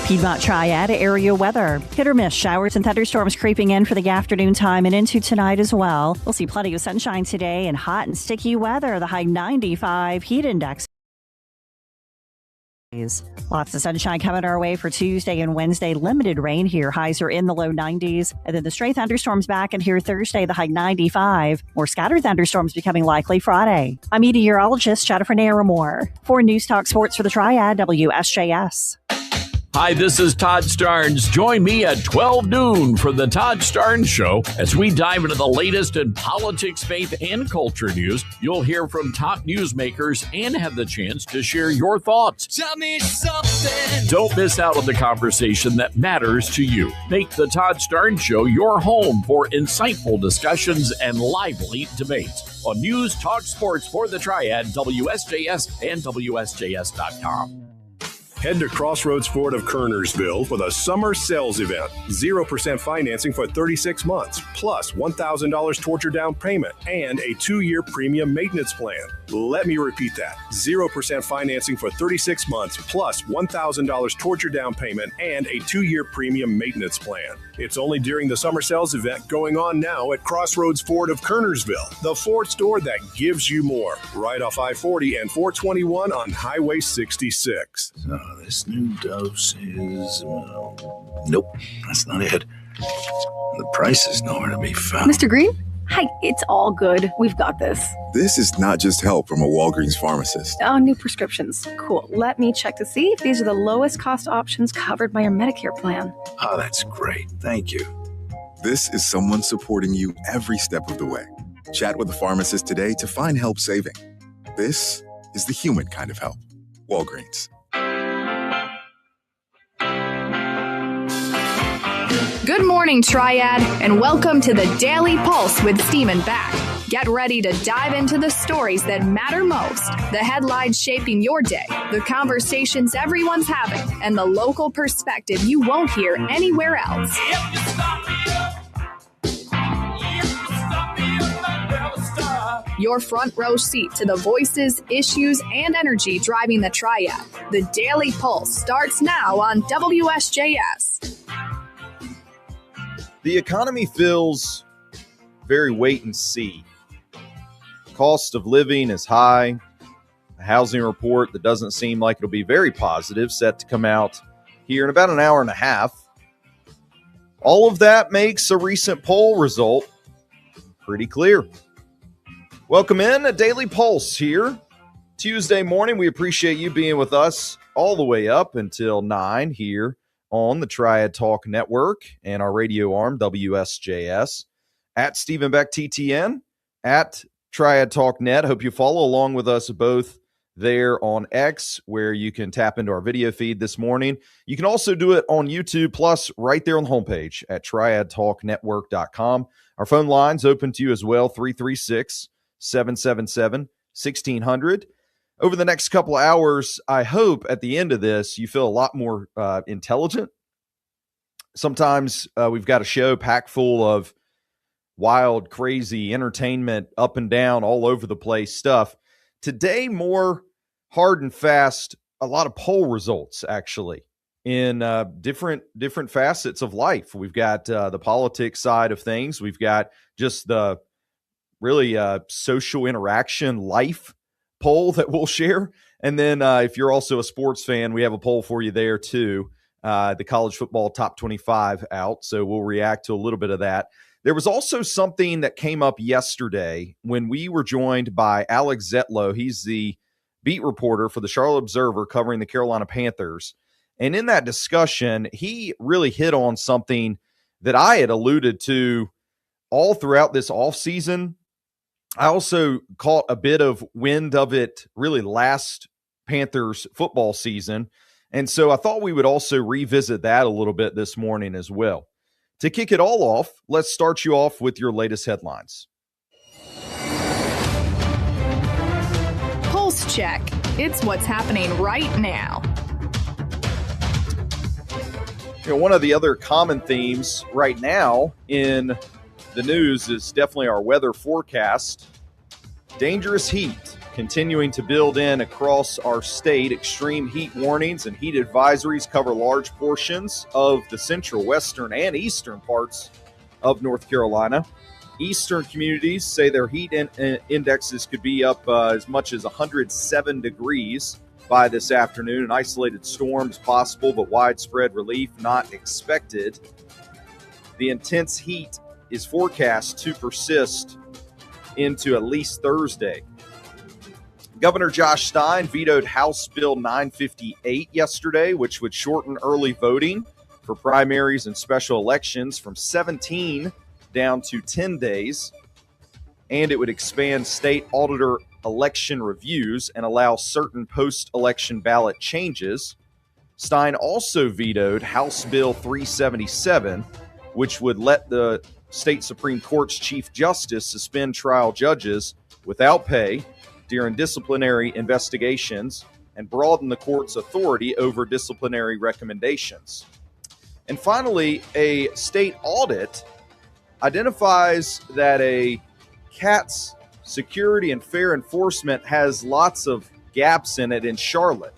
Piedmont Triad area weather. Hit or miss showers and thunderstorms creeping in for the afternoon time and into tonight as well. We'll see plenty of sunshine today and hot and sticky weather. The high 95 heat index. Lots of sunshine coming our way for Tuesday and Wednesday. Limited rain here. Highs are in the low 90s. And then the stray thunderstorms back in here Thursday, the high 95. More scattered thunderstorms becoming likely Friday. I'm meteorologist Jennifer Naramore. For News Talk Sports for the Triad, WSJS. Hi, this is Todd Starnes. Join me at 12 noon for the Todd Starnes Show as we dive into the latest in politics, faith, and culture news. You'll hear from top newsmakers and have the chance to share your thoughts. Tell me something. Don't miss out on the conversation that matters to you. Make the Todd Starnes Show your home for insightful discussions and lively debates on News Talk Sports for the Triad, WSJS, and WSJS.com. Head to Crossroads Ford of Kernersville for the summer sales event. 0% financing for 36 months, plus $1,000 towards your down payment and a 2-year premium maintenance plan. Let me repeat that. 0% financing for 36 months, plus $1,000 towards your down payment and a 2-year premium maintenance plan. It's only during the summer sales event going on now at Crossroads Ford of Kernersville, the Ford store that gives you more. Right off I-40 and 421 on Highway 66. So this new dose is... nope, that's not it. The price is nowhere to be found. Mr. Green? Hi, it's all good. We've got this. This is not just help from a Walgreens pharmacist. Oh, new prescriptions. Cool. Let me check to see if these are the lowest cost options covered by your Medicare plan. Oh, that's great. Thank you. This is someone supporting you every step of the way. Chat with a pharmacist today to find help saving. This is the human kind of help. Walgreens. Good morning, Triad, and welcome to the Daily Pulse with Steven Back. Get ready to dive into the stories that matter most, the headlines shaping your day, the conversations everyone's having, and the local perspective you won't hear anywhere else. Your front row seat to the voices, issues, and energy driving the Triad. The Daily Pulse starts now on WSJS. The economy feels very wait and see. Cost of living is high. A housing report that doesn't seem like it'll be very positive set to come out here in about an hour and a half. All of that makes a recent poll result pretty clear. Welcome in, a Daily Pulse here. Tuesday morning, we appreciate you being with us all the way up until 9 here on the Triad Talk Network and our radio arm, WSJS, at Stephen Beck TTN, at Triad Talk Net. Hope you follow along with us both there on X, where you can tap into our video feed this morning. You can also do it on YouTube, plus right there on the homepage at triadtalknetwork.com. Our phone line's open to you as well, 336-777-1600. Over the next couple of hours, I hope at the end of this, you feel a lot more intelligent. Sometimes we've got a show packed full of wild, crazy entertainment, up and down, all over the place stuff. Today, more hard and fast, a lot of poll results, actually, in different facets of life. We've got the politics side of things. We've got just the really social interaction life poll that we'll share. And then if you're also a sports fan, we have a poll for you there too. The college football top 25 out. So we'll react to a little bit of that. There was also something that came up yesterday when we were joined by Alex Zetlow. He's the beat reporter for the Charlotte Observer covering the Carolina Panthers. And in that discussion, he really hit on something that I had alluded to all throughout this offseason. I also caught a bit of wind of it really last Panthers football season. And so I thought we would also revisit that a little bit this morning as well. To kick it all off, let's start you off with your latest headlines. Pulse check. It's what's happening right now. You know, one of the other common themes right now in the news is definitely our weather forecast. Dangerous heat continuing to build in across our state. Extreme heat warnings and heat advisories cover large portions of the central, western, and eastern parts of North Carolina. Eastern communities say their heat indexes could be up as much as 107 degrees by this afternoon. An isolated storms possible, but widespread relief not expected. The intense heat is forecast to persist into at least Thursday. Governor Josh Stein vetoed House Bill 958 yesterday, which would shorten early voting for primaries and special elections from 17 down to 10 days. And it would expand state auditor election reviews and allow certain post-election ballot changes. Stein also vetoed House Bill 377, which would let the state Supreme Court's Chief Justice suspend trial judges without pay during disciplinary investigations and broaden the court's authority over disciplinary recommendations. And finally, a state audit identifies that a CAT's security and fair enforcement has lots of gaps in it in Charlotte.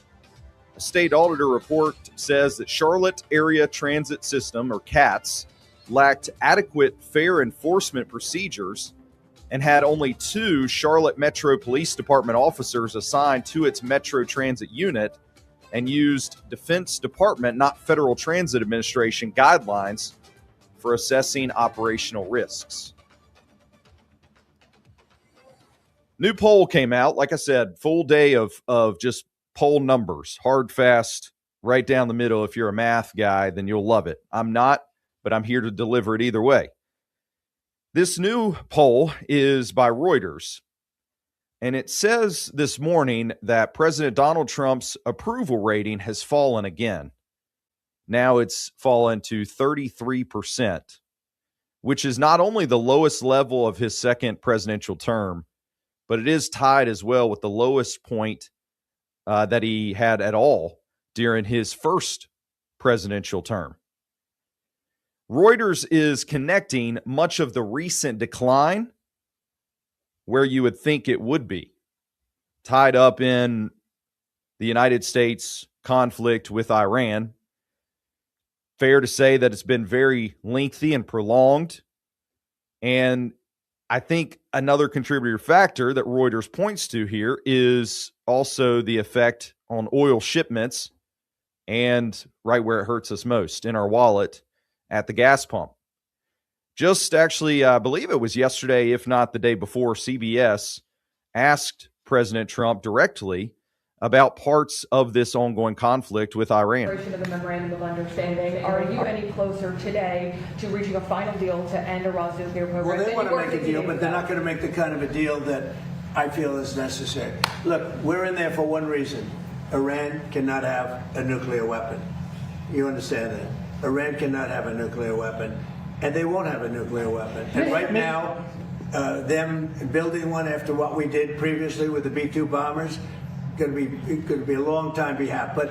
A state auditor report says that Charlotte Area Transit System, or CATS, lacked adequate fair enforcement procedures and had only 2 Charlotte Metro Police Department officers assigned to its Metro Transit unit and used Defense Department, not Federal Transit Administration, guidelines for assessing operational risks. New poll came out. Like I said, full day of just poll numbers, hard, fast, right down the middle. If you're a math guy, then you'll love it. I'm not, but I'm here to deliver it either way. This new poll is by Reuters, and it says this morning that President Donald Trump's approval rating has fallen again. Now it's fallen to 33%, which is not only the lowest level of his second presidential term, but it is tied as well with the lowest point that he had at all during his first presidential term. Reuters is connecting much of the recent decline where you would think it would be, tied up in the United States conflict with Iran. Fair to say that it's been very lengthy and prolonged. And I think another contributor factor that Reuters points to here is also the effect on oil shipments and right where it hurts us most, in our wallet at the gas pump. Just actually, I believe it was yesterday, if not the day before, CBS asked President Trump directly about parts of this ongoing conflict with Iran. Of the memorandum of understanding. Are you any closer today to reaching a final deal to end Iran's nuclear program? Well, they want to make a deal, but they're not going to make the kind of a deal that I feel is necessary. Look, we're in there for one reason. Iran cannot have a nuclear weapon. You understand that? Iran cannot have a nuclear weapon, and they won't have a nuclear weapon. And right now, them building one after what we did previously with the B-2 bombers, going to be a long time behalf. But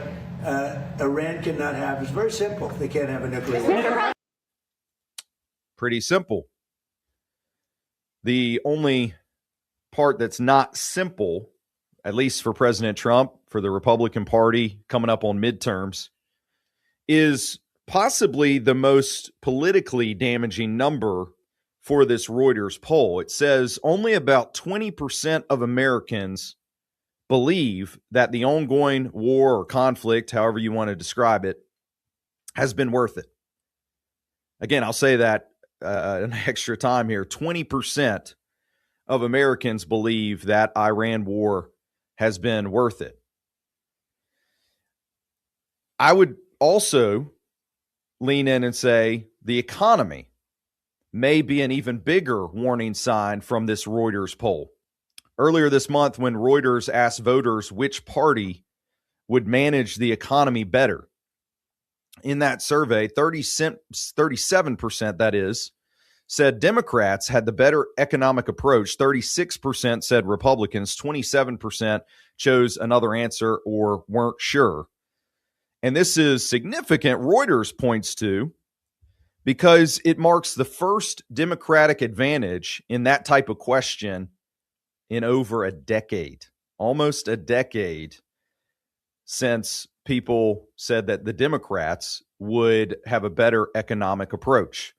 Iran cannot have. It's very simple. They can't have a nuclear weapon. Pretty simple. The only part that's not simple, at least for President Trump, for the Republican Party coming up on midterms, is possibly the most politically damaging number for this Reuters poll. It says only about 20% of Americans believe that the ongoing war or conflict, however you want to describe it, has been worth it. Again, I'll say that an extra time here. 20% of Americans believe that Iran war has been worth it. I would also lean in and say the economy may be an even bigger warning sign from this Reuters poll. Earlier this month, when Reuters asked voters which party would manage the economy better, in that survey, 37%, that is, said Democrats had the better economic approach. 36% said Republicans. 27% chose another answer or weren't sure. And this is significant, Reuters points to, because it marks the first Democratic advantage in that type of question in over a decade. almost a decade since people said that the Democrats would have a better economic approach.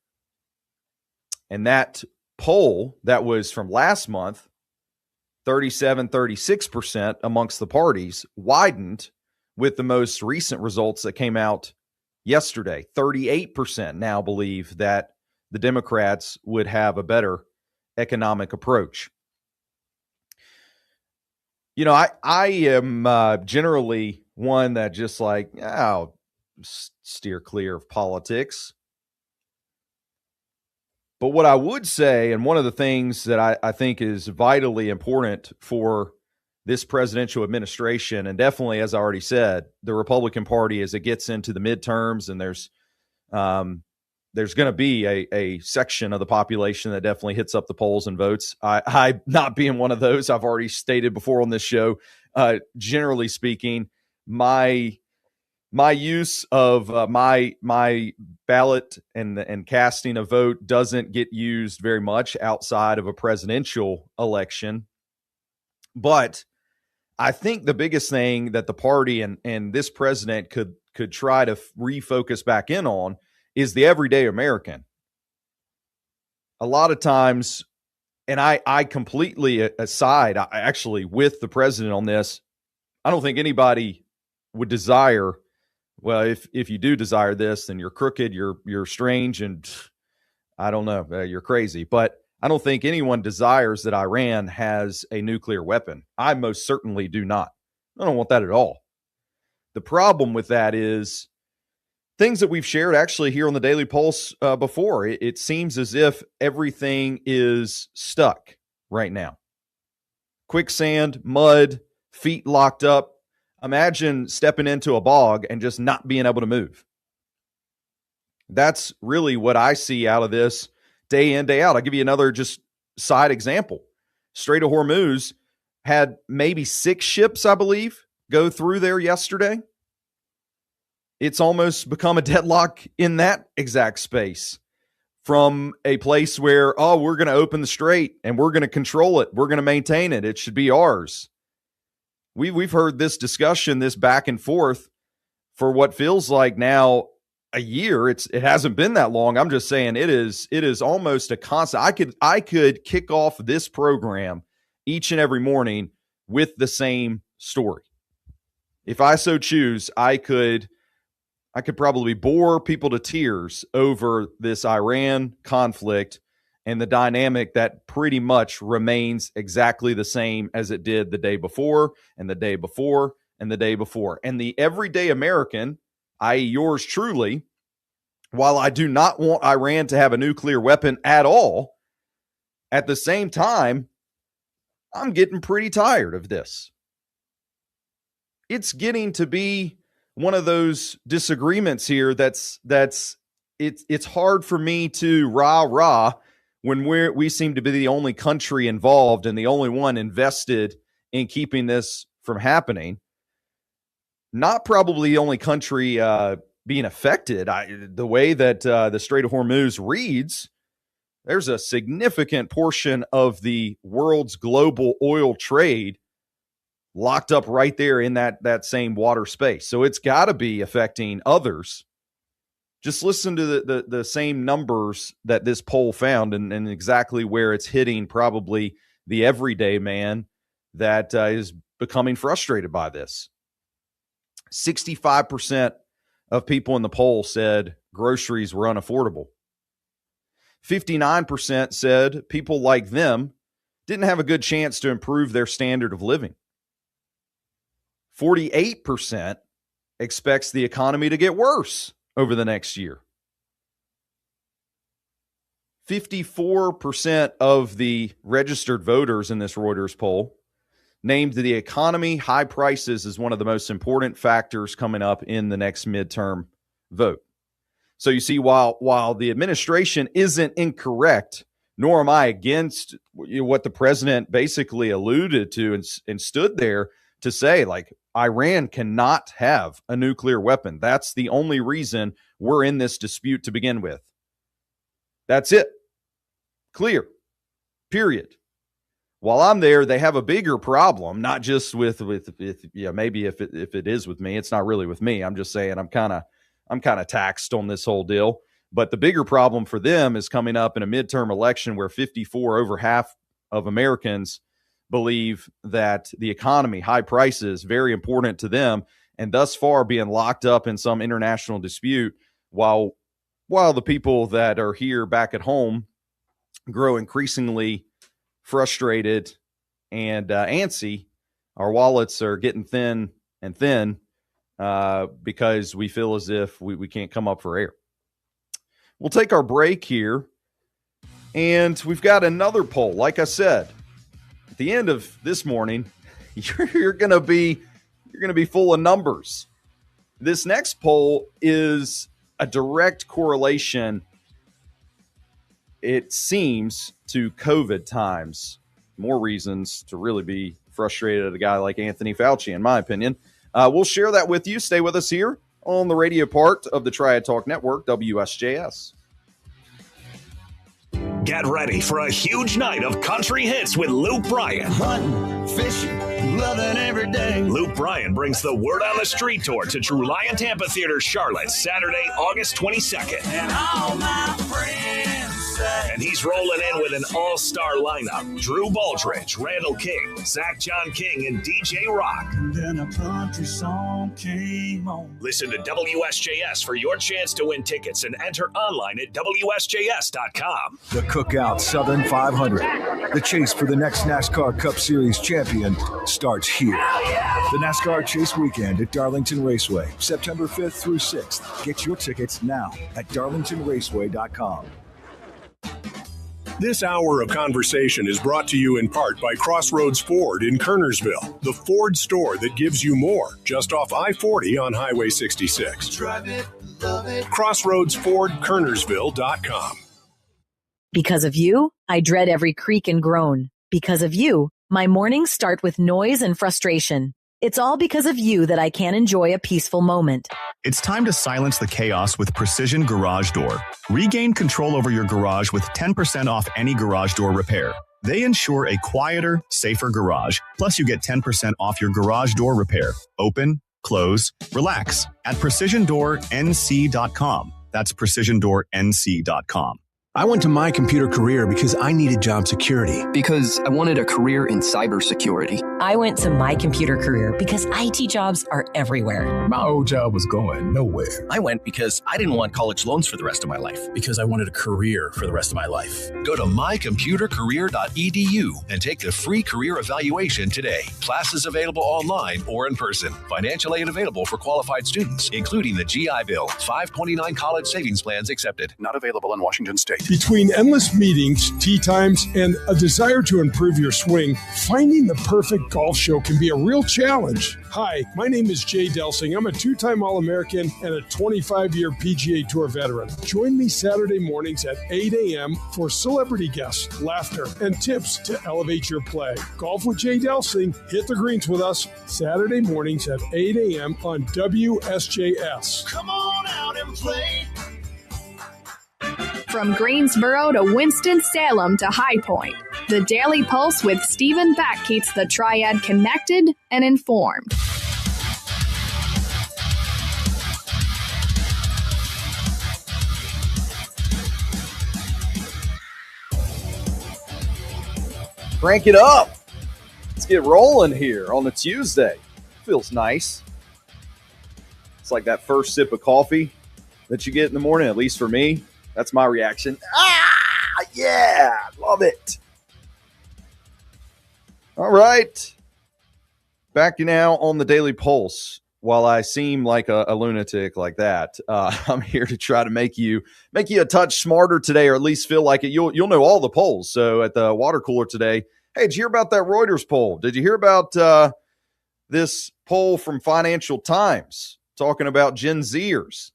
And that poll that was from last month, 36% amongst the parties, widened with the most recent results that came out yesterday. 38% now believe that the Democrats would have a better economic approach. You know, I am generally one that just like, I'll steer clear of politics. But what I would say, and one of the things that I think is vitally important for this presidential administration, and definitely, as I already said, the Republican Party as it gets into the midterms, and there's going to be a section of the population that definitely hits up the polls and votes. I not being one of those, I've already stated before on this show, generally speaking, my use of my ballot and casting a vote doesn't get used very much outside of a presidential election. But I think the biggest thing that the party and this president could try to refocus back in on is the everyday American. A lot of times, and I completely aside, actually with the president on this, I don't think anybody would desire, well, if you do desire this, then you're crooked, you're strange, and I don't know, you're crazy. But I don't think anyone desires that Iran has a nuclear weapon. I most certainly do not. I don't want that at all. The problem with that is things that we've shared actually here on the Daily Pulse before. It seems as if everything is stuck right now. Quicksand, mud, feet locked up. Imagine stepping into a bog and just not being able to move. That's really what I see out of this day in, day out. I'll give you another just side example. Strait of Hormuz had maybe 6 ships, I believe, go through there yesterday. It's almost become a deadlock in that exact space from a place where, we're going to open the strait and we're going to control it. We're going to maintain it. It should be ours. We've heard this discussion, this back and forth for what feels like now a year. It hasn't been that long. I'm just saying it is almost a constant. I could kick off this program each and every morning with the same story. If I so choose, I could probably bore people to tears over this Iran conflict and the dynamic that pretty much remains exactly the same as it did the day before and the day before and the day before. And the everyday American, i.e. yours truly, while I do not want Iran to have a nuclear weapon at all, at the same time, I'm getting pretty tired of this. It's getting to be one of those disagreements here it's hard for me to rah when we seem to be the only country involved and the only one invested in keeping this from happening. Not probably the only country being affected. The way that the Strait of Hormuz reads, there's a significant portion of the world's global oil trade locked up right there in that same water space. So it's got to be affecting others. Just listen to the same numbers that this poll found and exactly where it's hitting probably the everyday man that is becoming frustrated by this. 65% of people in the poll said groceries were unaffordable. 59% said people like them didn't have a good chance to improve their standard of living. 48% expects the economy to get worse over the next year. 54% of the registered voters in this Reuters poll named the economy, high prices, as one of the most important factors coming up in the next midterm vote. So you see, while the administration isn't incorrect, nor am I against what the president basically alluded to and stood there to say, like, Iran cannot have a nuclear weapon. That's the only reason we're in this dispute to begin with. That's it. Clear. Period. while I'm there, they have a bigger problem, not just with maybe if it is with me, it's not really with me. I'm just saying I'm kind of taxed on this whole deal. But the bigger problem for them is coming up in a midterm election where 54, over half of Americans believe that the economy, high prices, very important to them, and thus far being locked up in some international dispute while the people that are here back at home grow increasingly frustrated and antsy. Our wallets are getting thin and thin because we feel as if we can't come up for air. We'll take our break here, and we've got another poll. Like I said, at the end of this morning, you're going to be full of numbers. This next poll is a direct correlation, it seems, to COVID times. More reasons to really be frustrated at a guy like Anthony Fauci, in my opinion. We'll share that with you. Stay with us here on the radio part of the Triad Talk Network, WSJS. Get ready for a huge night of country hits with Luke Bryan. Hunting, fishing, loving every day. Luke Bryan brings the Word on the Street tour to Reliant Amphitheater, Charlotte, Saturday, August 22nd. And all my friends say. And he's rolling in with an all-star lineup. Drew Baldridge, Randall King, Zach John King, and DJ Rock. And then a country song came on. Listen to WSJS for your chance to win tickets and enter online at WSJS.com. The Cookout Southern 500. The chase for the next NASCAR Cup Series champion starts here. The NASCAR Chase Weekend at Darlington Raceway, September 5th through 6th. Get your tickets now at darlingtonraceway.com. This hour of conversation is brought to you in part by Crossroads Ford in Kernersville, the Ford store that gives you more, just off I-40 on Highway 66. Drive it, love it. CrossroadsFordKernersville.com. Because of you, I dread every creak and groan. Because of you, my mornings start with noise and frustration. It's all because of you that I can enjoy a peaceful moment. It's time to silence the chaos with Precision Garage Door. Regain control over your garage with 10% off any garage door repair. They ensure a quieter, safer garage. Plus, you get 10% off your garage door repair. Open, close, relax at PrecisionDoorNC.com. That's PrecisionDoorNC.com. I went to My Computer Career because I needed job security. Because I wanted a career in cybersecurity. I went to My Computer Career because IT jobs are everywhere. My old job was going nowhere. I went because I didn't want college loans for the rest of my life. Because I wanted a career for the rest of my life. Go to mycomputercareer.edu and take the free career evaluation today. Classes available online or in person. Financial aid available for qualified students, including the GI Bill. 529 college savings plans accepted. Not available in Washington State. Between endless meetings, tea times, and a desire to improve your swing, finding the perfect golf show can be a real challenge. Hi, my name is Jay Delsing. I'm a two-time All-American and a 25-year PGA Tour veteran. Join me Saturday mornings at 8 a.m. for celebrity guests, laughter, and tips to elevate your play. Golf with Jay Delsing. Hit the greens with us Saturday mornings at 8 a.m. on WSJS. Come on out and play. From Greensboro to Winston-Salem to High Point, the Daily Pulse with Stephen Beck keeps the Triad connected and informed. Crank it up. Let's get rolling here on a Tuesday. Feels nice. It's like that first sip of coffee that you get in the morning, at least for me. That's my reaction. Yeah, love it. All right. Back now on the Daily Pulse. While I seem like a lunatic like that, I'm here to try to make you a touch smarter today, or at least feel like it. You'll know all the polls. So at the water cooler today, hey, did you hear about that Reuters poll? Did you hear about this poll from Financial Times talking about Gen Zers?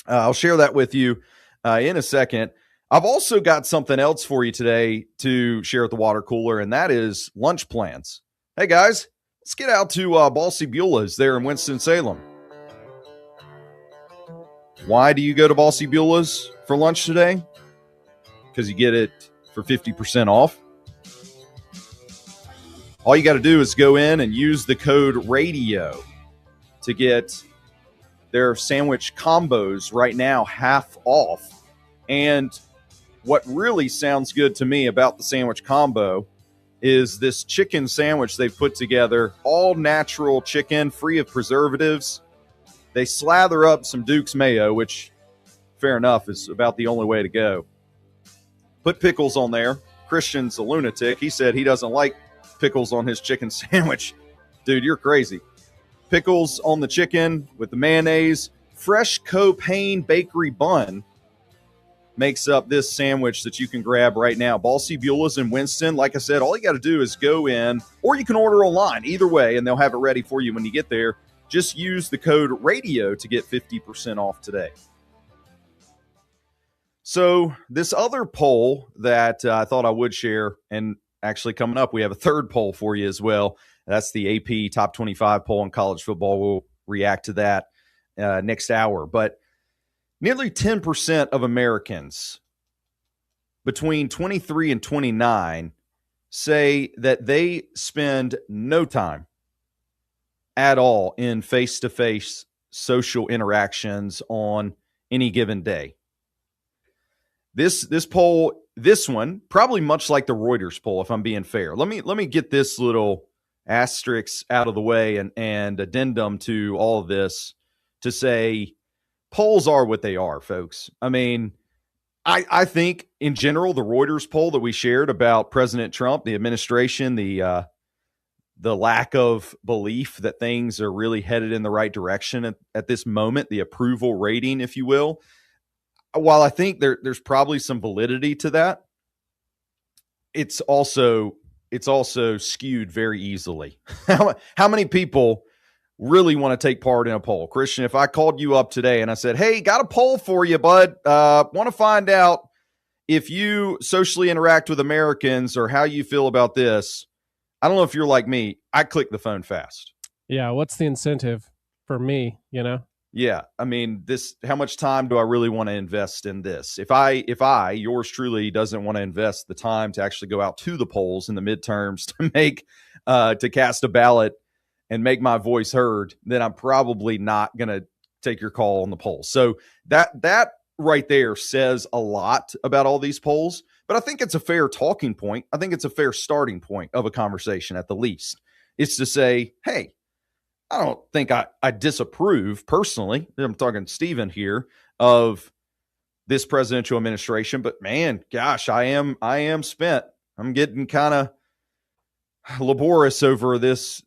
I'll share that with you in a second. I've also got something else for you today to share at the water cooler, and that is lunch plans. Hey, guys, let's get out to Ballsy Beulah's there in Winston-Salem. Why do you go to Ballsy Beulah's for lunch today? Because you get it for 50% off. All you got to do is go in and use the code RADIO to get their sandwich combos right now half off. And what really sounds good to me about the sandwich combo is this chicken sandwich they've put together, all natural chicken, free of preservatives. They slather up some Duke's mayo, which, fair enough, is about the only way to go. Put pickles on there. Christian's a lunatic. He said he doesn't like pickles on his chicken sandwich. Dude, you're crazy. Pickles on the chicken with the mayonnaise. Fresh Copain bakery bun makes up this sandwich that you can grab right now. Balsy Beula's in Winston. Like I said, all you got to do is go in, or you can order online. Either way, and they'll have it ready for you when you get there. Just use the code RADIO to get 50% off today. So this other poll that I thought I would share, and actually coming up, we have a third poll for you as well. That's the AP Top 25 poll in college football. We'll react to that next hour. But nearly 10% of Americans between 23 and 29 say that they spend no time at all in face-to-face social interactions on any given day. This poll, this one, probably much like the Reuters poll, if I'm being fair. Let me get this little asterisk out of the way and addendum to all of this to say polls are what they are, folks. I mean, I think in general, the Reuters poll that we shared about President Trump, the administration, the lack of belief that things are really headed in the right direction at this moment, the approval rating, if you will. While I think there's probably some validity to that, it's also skewed very easily. How many people really want to take part in a poll? Christian, if I called you up today and I said, hey, got a poll for you, bud. Want to find out if you socially interact with Americans or how you feel about this. I don't know if you're like me. I click the phone fast. Yeah. What's the incentive for me, Yeah, I mean, how much time do I really want to invest in this? If I, yours truly, doesn't want to invest the time to actually go out to the polls in the midterms to cast a ballot and make my voice heard, then I'm probably not going to take your call on the polls. So that right there says a lot about all these polls, but I think it's a fair talking point. I think it's a fair starting point of a conversation at the least. It's to say, hey, I don't think I disapprove personally. I'm talking Stephen here of this presidential administration, but man, gosh, I am spent. I'm getting kind of laborious over this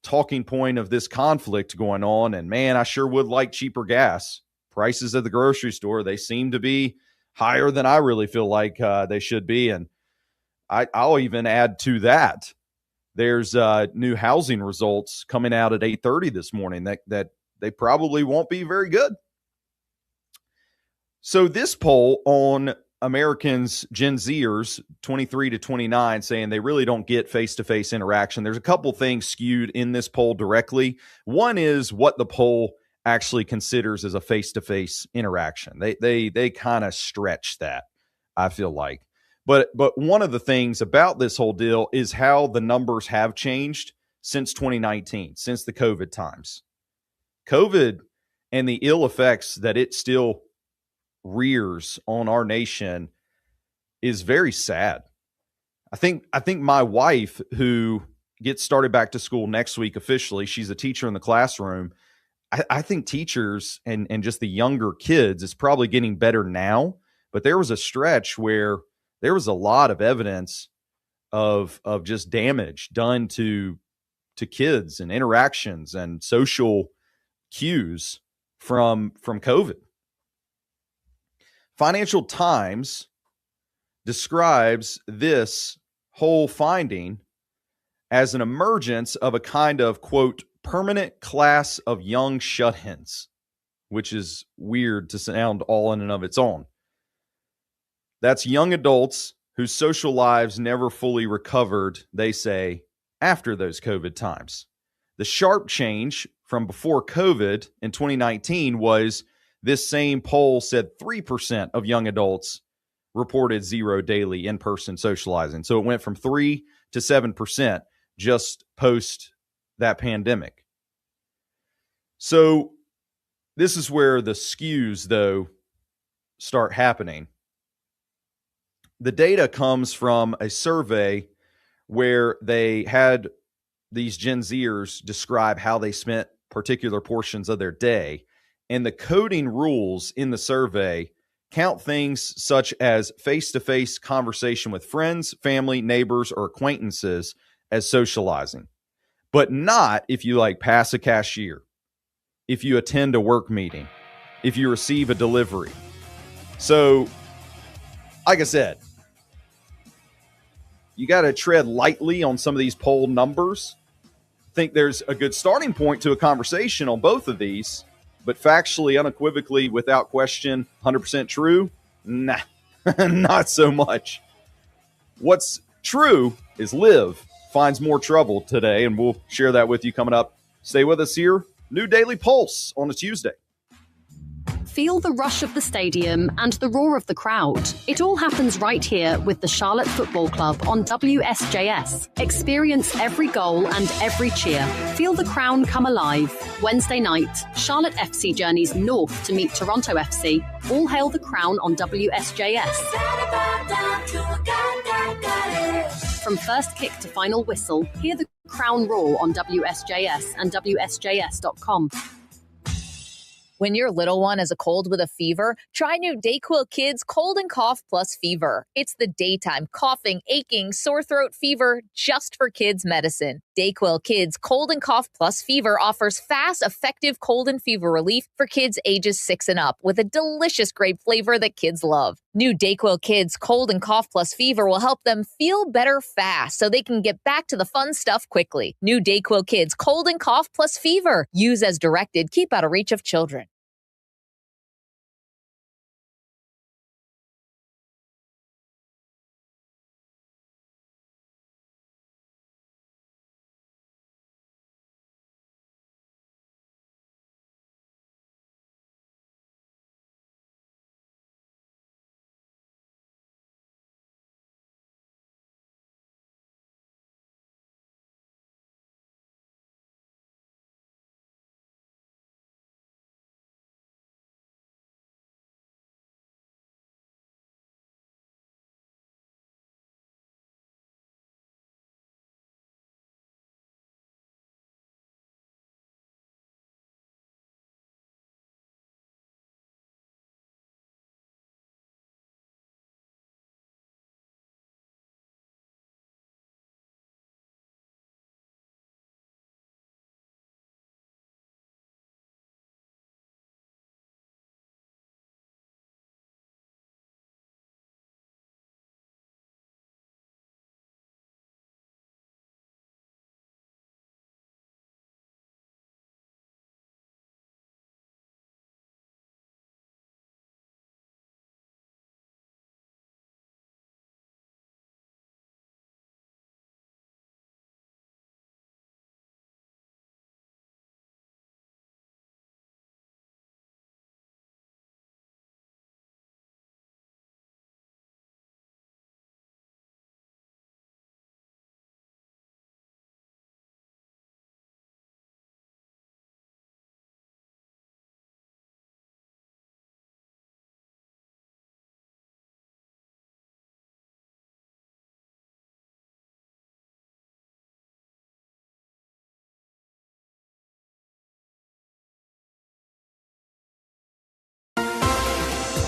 talking point of this conflict going on. And man, I sure would like cheaper gas. Prices at the grocery store, they seem to be higher than I really feel like they should be. And I'll even add to that. There's new housing results coming out at 8:30 this morning that they probably won't be very good. So this poll on Americans, Gen Zers, 23 to 29, saying they really don't get face-to-face interaction. There's a couple things skewed in this poll directly. One is what the poll actually considers as a face-to-face interaction. They kind of stretch that, I feel like. But one of the things about this whole deal is how the numbers have changed since 2019, since the COVID times. COVID and the ill effects that it still rears on our nation is very sad. I think my wife, who gets started back to school next week officially, she's a teacher in the classroom. I think teachers and just the younger kids, it's probably getting better now, but there was a stretch where there was a lot of evidence of just damage done to kids and interactions and social cues from COVID. Financial Times describes this whole finding as an emergence of a kind of, quote, permanent class of young shut-ins, which is weird to sound all in and of its own. That's young adults whose social lives never fully recovered, they say, after those COVID times. The sharp change from before COVID in 2019 was this same poll said 3% of young adults reported zero daily in-person socializing. So it went from 3 to 7%. just post that pandemic. So this is where the skews, though, start happening. The data comes from a survey where they had these Gen Zers describe how they spent particular portions of their day. And the coding rules in the survey count things such as face-to-face conversation with friends, family, neighbors, or acquaintances as socializing, but not if you like pass a cashier, if you attend a work meeting, if you receive a delivery. So, like I said, you got to tread lightly on some of these poll numbers. I think there's a good starting point to a conversation on both of these, but factually, unequivocally, without question, 100% true? Nah, not so much. What's true is Liv finds more trouble today, and we'll share that with you coming up. Stay with us here. New Daily Pulse on a Tuesday. Feel the rush of the stadium and the roar of the crowd. It all happens right here with the Charlotte Football Club on WSJS. Experience every goal and every cheer. Feel the crown come alive. Wednesday night, Charlotte FC journeys north to meet Toronto FC. All hail the crown on WSJS. From first kick to final whistle, hear the crown roar on WSJS and WSJS.com. When your little one has a cold with a fever, try new DayQuil Kids Cold and Cough Plus Fever. It's the daytime coughing, aching, sore throat fever just for kids medicine. DayQuil Kids Cold and Cough Plus Fever offers fast, effective cold and fever relief for kids ages 6 and up with a delicious grape flavor that kids love. New DayQuil Kids Cold and Cough Plus Fever will help them feel better fast so they can get back to the fun stuff quickly. New DayQuil Kids Cold and Cough Plus Fever. Use as directed. Keep out of reach of children.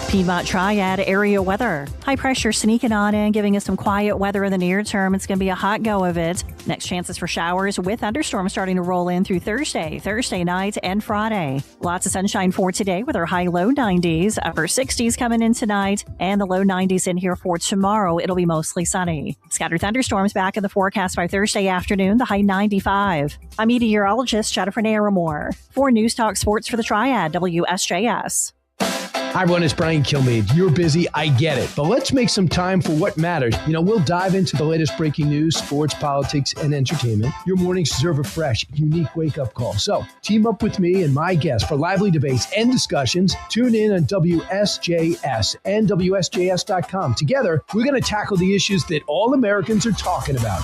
Piedmont Triad area weather. High pressure sneaking on in, giving us some quiet weather in the near term. It's going to be a hot go of it. Next chances for showers with thunderstorms starting to roll in through Thursday night, and Friday. Lots of sunshine for today with our high-low 90s, upper 60s coming in tonight, and the low 90s in here for tomorrow. It'll be mostly sunny. Scattered thunderstorms back in the forecast by Thursday afternoon, the high 95. I'm meteorologist Jennifer Naramore. For News Talk Sports for the Triad, WSJS. Hi, everyone. It's Brian Kilmeade. You're busy. I get it. But let's make some time for what matters. We'll dive into the latest breaking news, sports, politics, and entertainment. Your mornings deserve a fresh, unique wake-up call. So team up with me and my guests for lively debates and discussions. Tune in on WSJS and WSJS.com. Together, we're going to tackle the issues that all Americans are talking about.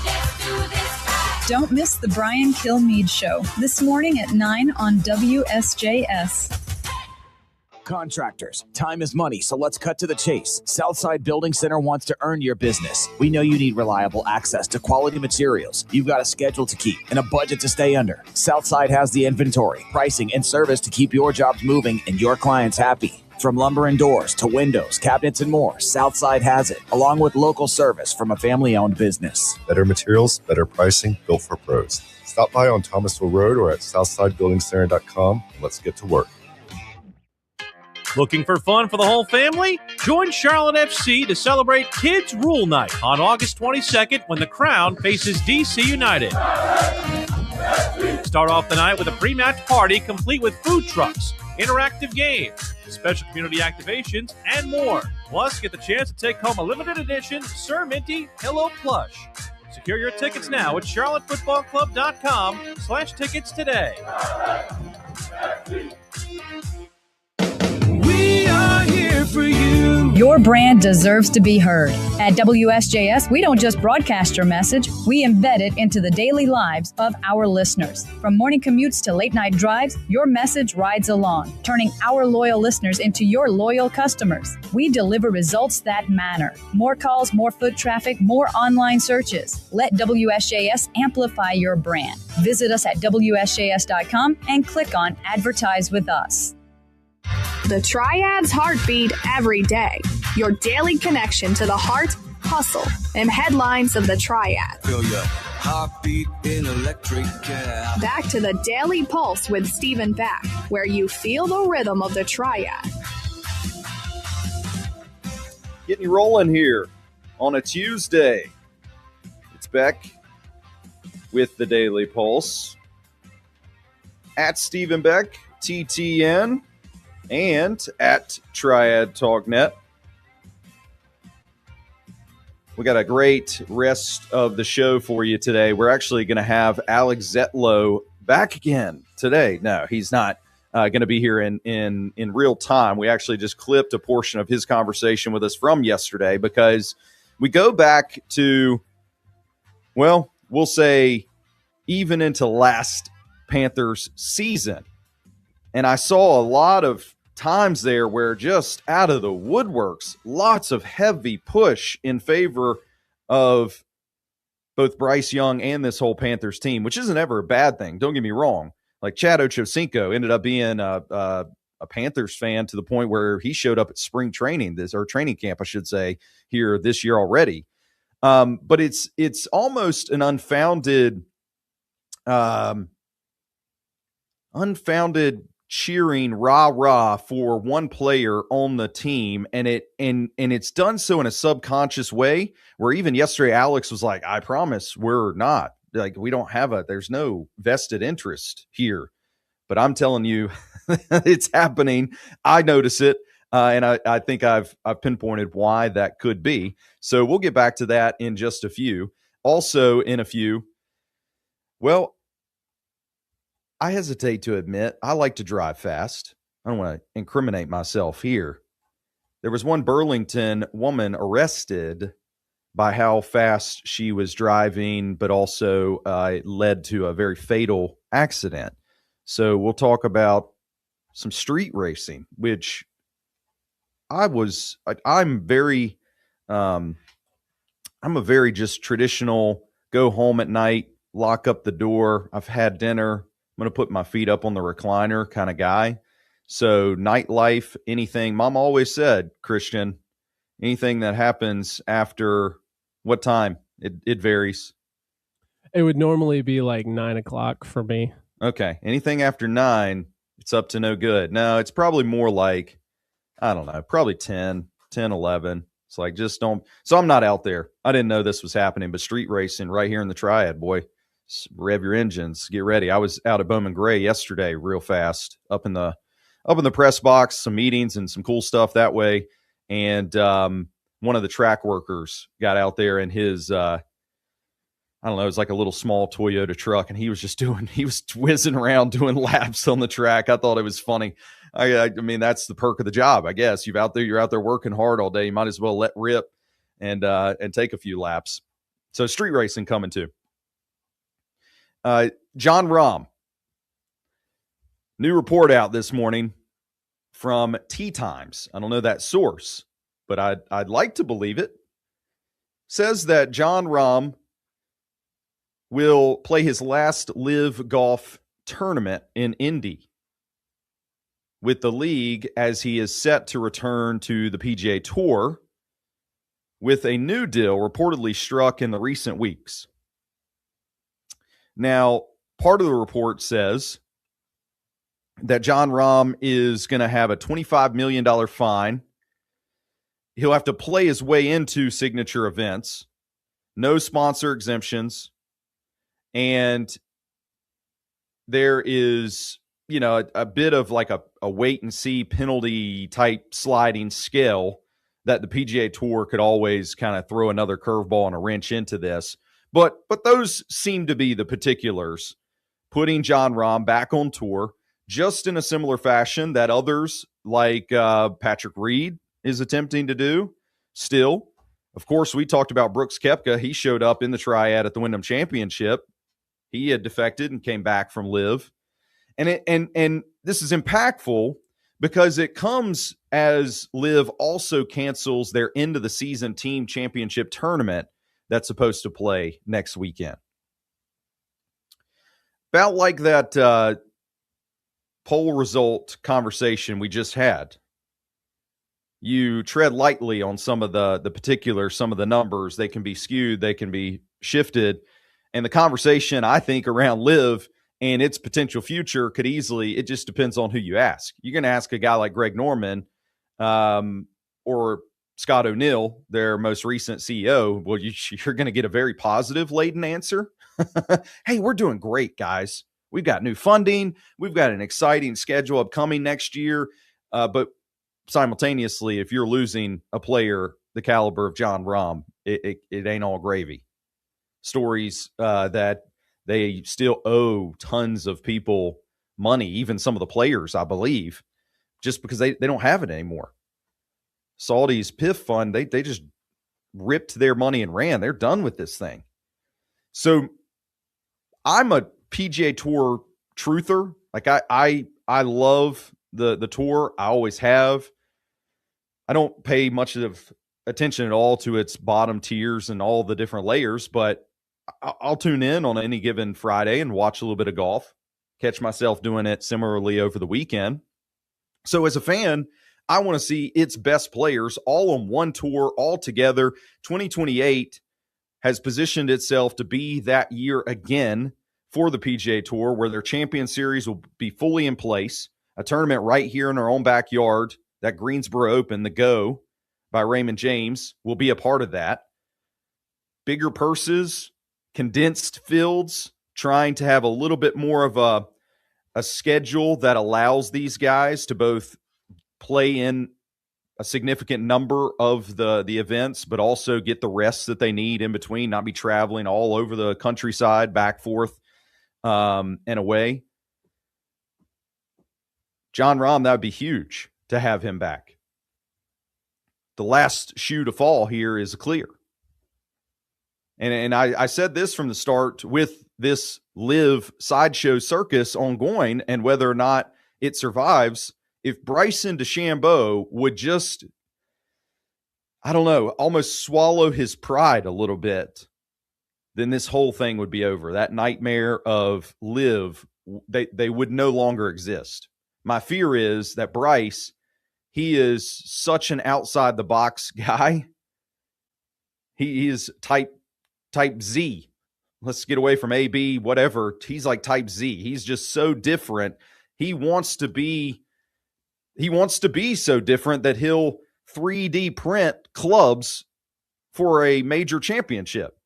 Don't miss the Brian Kilmeade Show this morning at 9 on WSJS. Contractors, time is money, so let's cut to the chase. Southside Building Center wants to earn your business. We know you need reliable access to quality materials. You've got a schedule to keep and a budget to stay under. Southside has the inventory, pricing, and service to keep your jobs moving and your clients happy. From lumber and doors to windows, cabinets, and more, Southside has it, along with local service from a family-owned business. Better materials, better pricing, built for pros. Stop by on Thomasville Road or at southsidebuildingcenter.com and let's get to work. Looking for fun for the whole family? Join Charlotte FC to celebrate Kids Rule Night on August 22nd when the Crown faces DC United. Start off the night with a pre-match party complete with food trucks, interactive games, special community activations, and more. Plus, get the chance to take home a limited edition Sir Minty Pillow plush. Secure your tickets now at charlottefootballclub.com/tickets today. We are here for you. Your brand deserves to be heard. At WSJS, we don't just broadcast your message, we embed it into the daily lives of our listeners. From morning commutes to late night drives, your message rides along, turning our loyal listeners into your loyal customers. We deliver results that matter. More calls, more foot traffic, more online searches. Let WSJS amplify your brand. Visit us at WSJS.com and click on Advertise with Us. The Triad's heartbeat every day. Your daily connection to the heart, hustle, and headlines of the Triad. Feel your heartbeat in electric. Yeah. Back to the Daily Pulse with Stephen Back, where you feel the rhythm of the Triad. Getting you rolling here on a Tuesday. It's Beck with the Daily Pulse. At Stephen Beck, TTN. And at Triad TalkNet. We got a great rest of the show for you today. We're actually going to have Alex Zetlow back again today. No, he's not going to be here in real time. We actually just clipped a portion of his conversation with us from yesterday because we go back to, well, we'll say even into last Panthers season. And I saw a lot of times there where just out of the woodworks, lots of heavy push in favor of both Bryce Young and this whole Panthers team, which isn't ever a bad thing. Don't get me wrong. Like Chad Ochocinco ended up being a Panthers fan to the point where he showed up at spring training, or training camp, I should say, here this year already. But it's almost an unfounded cheering rah-rah for one player on the team, and it's done so in a subconscious way where even yesterday Alex was like, I promise we're not, like, we don't have there's no vested interest here, but I'm telling you it's happening. I notice it, and I think I've pinpointed why that could be. So we'll get back to that in just a few. Also in a few, well, I hesitate to admit I like to drive fast. I don't want to incriminate myself here. There was one Burlington woman arrested by how fast she was driving, but also it led to a very fatal accident. So we'll talk about some street racing, which I'm a very just traditional, go home at night, lock up the door. I've had dinner. I'm going to put my feet up on the recliner kind of guy. So nightlife, anything, Mom always said, Christian, anything that happens after what time? It varies. It would normally be like 9 o'clock for me. Okay. Anything after 9, it's up to no good. No, it's probably more like, I don't know, probably 10, 11. It's like, just don't. So I'm not out there. I didn't know this was happening, but street racing right here in the Triad, boy. Rev your engines, get ready. I was out at Bowman Gray yesterday real fast, up in the press box, some meetings and some cool stuff that way. And one of the track workers got out there in his I don't know, it was like a little small Toyota truck, and he was whizzing around doing laps on the track. I thought it was funny. I mean, that's the perk of the job, I guess. You're out there working hard all day. You might as well let rip and take a few laps. So street racing coming too. John Rahm. New report out this morning from Tee Times. I don't know that source, but I'd like to believe it. Says that John Rahm will play his last live golf tournament in Indy with the league as he is set to return to the PGA Tour with a new deal reportedly struck in the recent weeks. Now, part of the report says that John Rahm is going to have a $25 million fine. He'll have to play his way into signature events, no sponsor exemptions, and there is, a bit of like a wait and see penalty type sliding scale that the PGA Tour could always kind of throw another curveball and a wrench into this. But those seem to be the particulars, putting John Rahm back on tour just in a similar fashion that others like Patrick Reed is attempting to do still. Of course, we talked about Brooks Koepka. He showed up in the Triad at the Wyndham Championship. He had defected and came back from LIV. And this is impactful because it comes as LIV also cancels their end of the season team championship tournament that's supposed to play next weekend. About like that poll result conversation we just had. You tread lightly on some of the particulars, some of the numbers. They can be skewed, they can be shifted. And the conversation, I think, around LIV and its potential future could easily, it just depends on who you ask. You're going to ask a guy like Greg Norman or Scott O'Neill, their most recent CEO. Well, you're going to get a very positive laden answer. Hey, we're doing great, guys. We've got new funding. We've got an exciting schedule upcoming next year. But simultaneously, if you're losing a player the caliber of John Rahm, it ain't all gravy. Stories that they still owe tons of people money, even some of the players, I believe, just because they don't have it anymore. Saudi's PIF fund, they just ripped their money and ran. They're done with this thing. So I'm a PGA Tour truther. Like I love the tour. I always have. I don't pay much of attention at all to its bottom tiers and all the different layers, but I'll tune in on any given Friday and watch a little bit of golf, catch myself doing it similarly over the weekend. So as a fan, I want to see its best players all on one tour, all together. 2028 has positioned itself to be that year again for the PGA Tour, where their Champion Series will be fully in place, a tournament right here in our own backyard, that Greensboro Open, the Go by Raymond James, will be a part of that. Bigger purses, condensed fields, trying to have a little bit more of a schedule that allows these guys to both play in a significant number of the events, but also get the rest that they need in between, not be traveling all over the countryside, back, forth, and away. John Rahm, that would be huge to have him back. The last shoe to fall here is clear. And I said this from the start, with this LIV sideshow circus ongoing and whether or not it survives, if Bryson DeChambeau would just, I don't know, almost swallow his pride a little bit, then this whole thing would be over. That nightmare of LIV, they would no longer exist. My fear is that Bryce, he is such an outside-the-box guy. He is type Z. Let's get away from A, B, whatever. He's like type Z. He's just so different. He wants to be so different that he'll 3D print clubs for a major championship.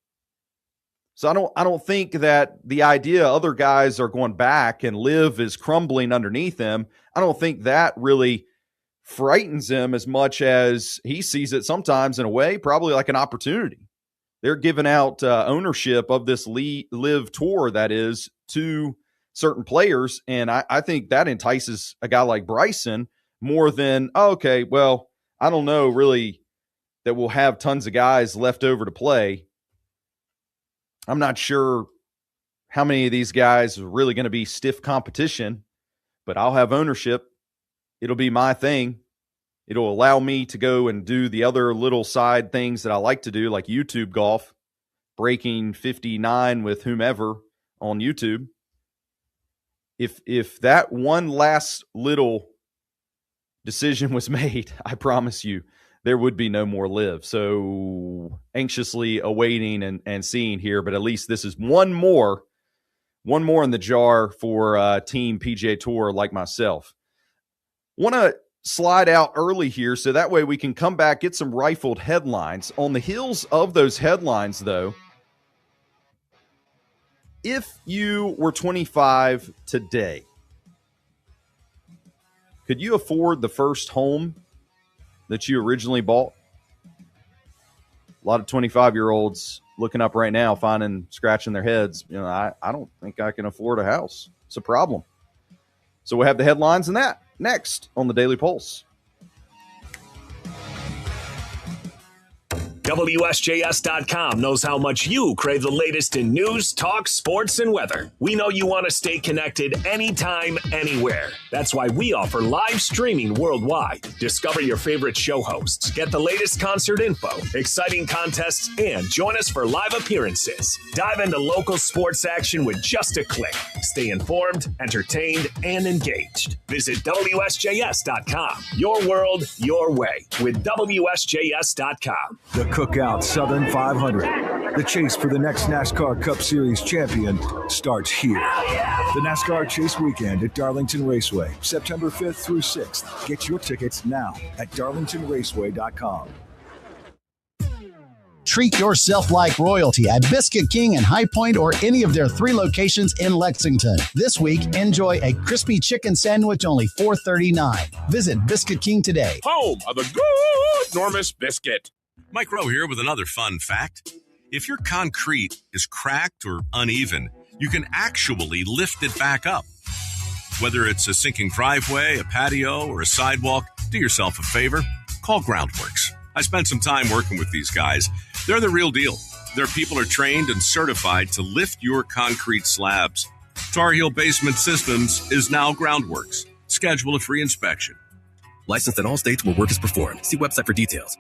So I don't think that the idea other guys are going back and LIV is crumbling underneath him, I don't think that really frightens him as much as he sees it sometimes in a way, probably like an opportunity. They're giving out ownership of this LIV tour, that is, to certain players. And I think that entices a guy like Bryson more than, oh, okay, well, I don't know really that we'll have tons of guys left over to play. I'm not sure how many of these guys are really going to be stiff competition, but I'll have ownership. It'll be my thing. It'll allow me to go and do the other little side things that I like to do, like YouTube golf, breaking 59 with whomever on YouTube. If that one last little decision was made, I promise you, there would be no more live. So anxiously awaiting and seeing here, but at least this is one more in the jar for Team PGA Tour like myself. Want to slide out early here so that way we can come back, get some rifled headlines. On the heels of those headlines, though, if you were 25 today, could you afford the first home that you originally bought? A lot of 25-year-olds looking up right now, scratching their heads. I don't think I can afford a house. It's a problem. So we'll have the headlines and that next on the Daily Pulse. WSJS.com knows how much you crave the latest in news, talk, sports, and weather. We know you want to stay connected anytime, anywhere. That's why we offer live streaming worldwide. Discover your favorite show hosts, get the latest concert info, exciting contests, and join us for live appearances. Dive into local sports action with just a click. Stay informed, entertained, and engaged. Visit WSJS.com. Your world, your way with WSJS.com. The Cookout Southern 500. The chase for the next NASCAR Cup Series champion starts here. The NASCAR Chase Weekend at Darlington Raceway, September 5th through 6th. Get your tickets now at darlingtonraceway.com. Treat yourself like royalty at Biscuit King in High Point or any of their 3 locations in Lexington. This week, enjoy a crispy chicken sandwich only $4.39. Visit Biscuit King today. Home of the good Normus Biscuit. Mike Rowe here with another fun fact. If your concrete is cracked or uneven, you can actually lift it back up. Whether it's a sinking driveway, a patio, or a sidewalk, do yourself a favor. Call Groundworks. I spent some time working with these guys. They're the real deal. Their people are trained and certified to lift your concrete slabs. Tar Heel Basement Systems is now Groundworks. Schedule a free inspection. Licensed in all states where work is performed. See website for details.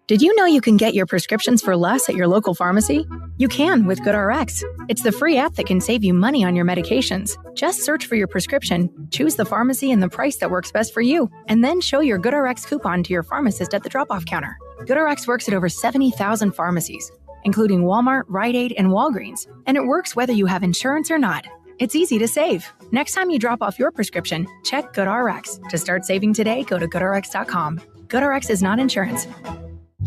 Did you know you can get your prescriptions for less at your local pharmacy? You can with GoodRx. It's the free app that can save you money on your medications. Just search for your prescription, choose the pharmacy and the price that works best for you, and then show your GoodRx coupon to your pharmacist at the drop-off counter. GoodRx works at over 70,000 pharmacies, including Walmart, Rite Aid, and Walgreens, and it works whether you have insurance or not. It's easy to save. Next time you drop off your prescription, check GoodRx. To start saving today, go to GoodRx.com. GoodRx is not insurance.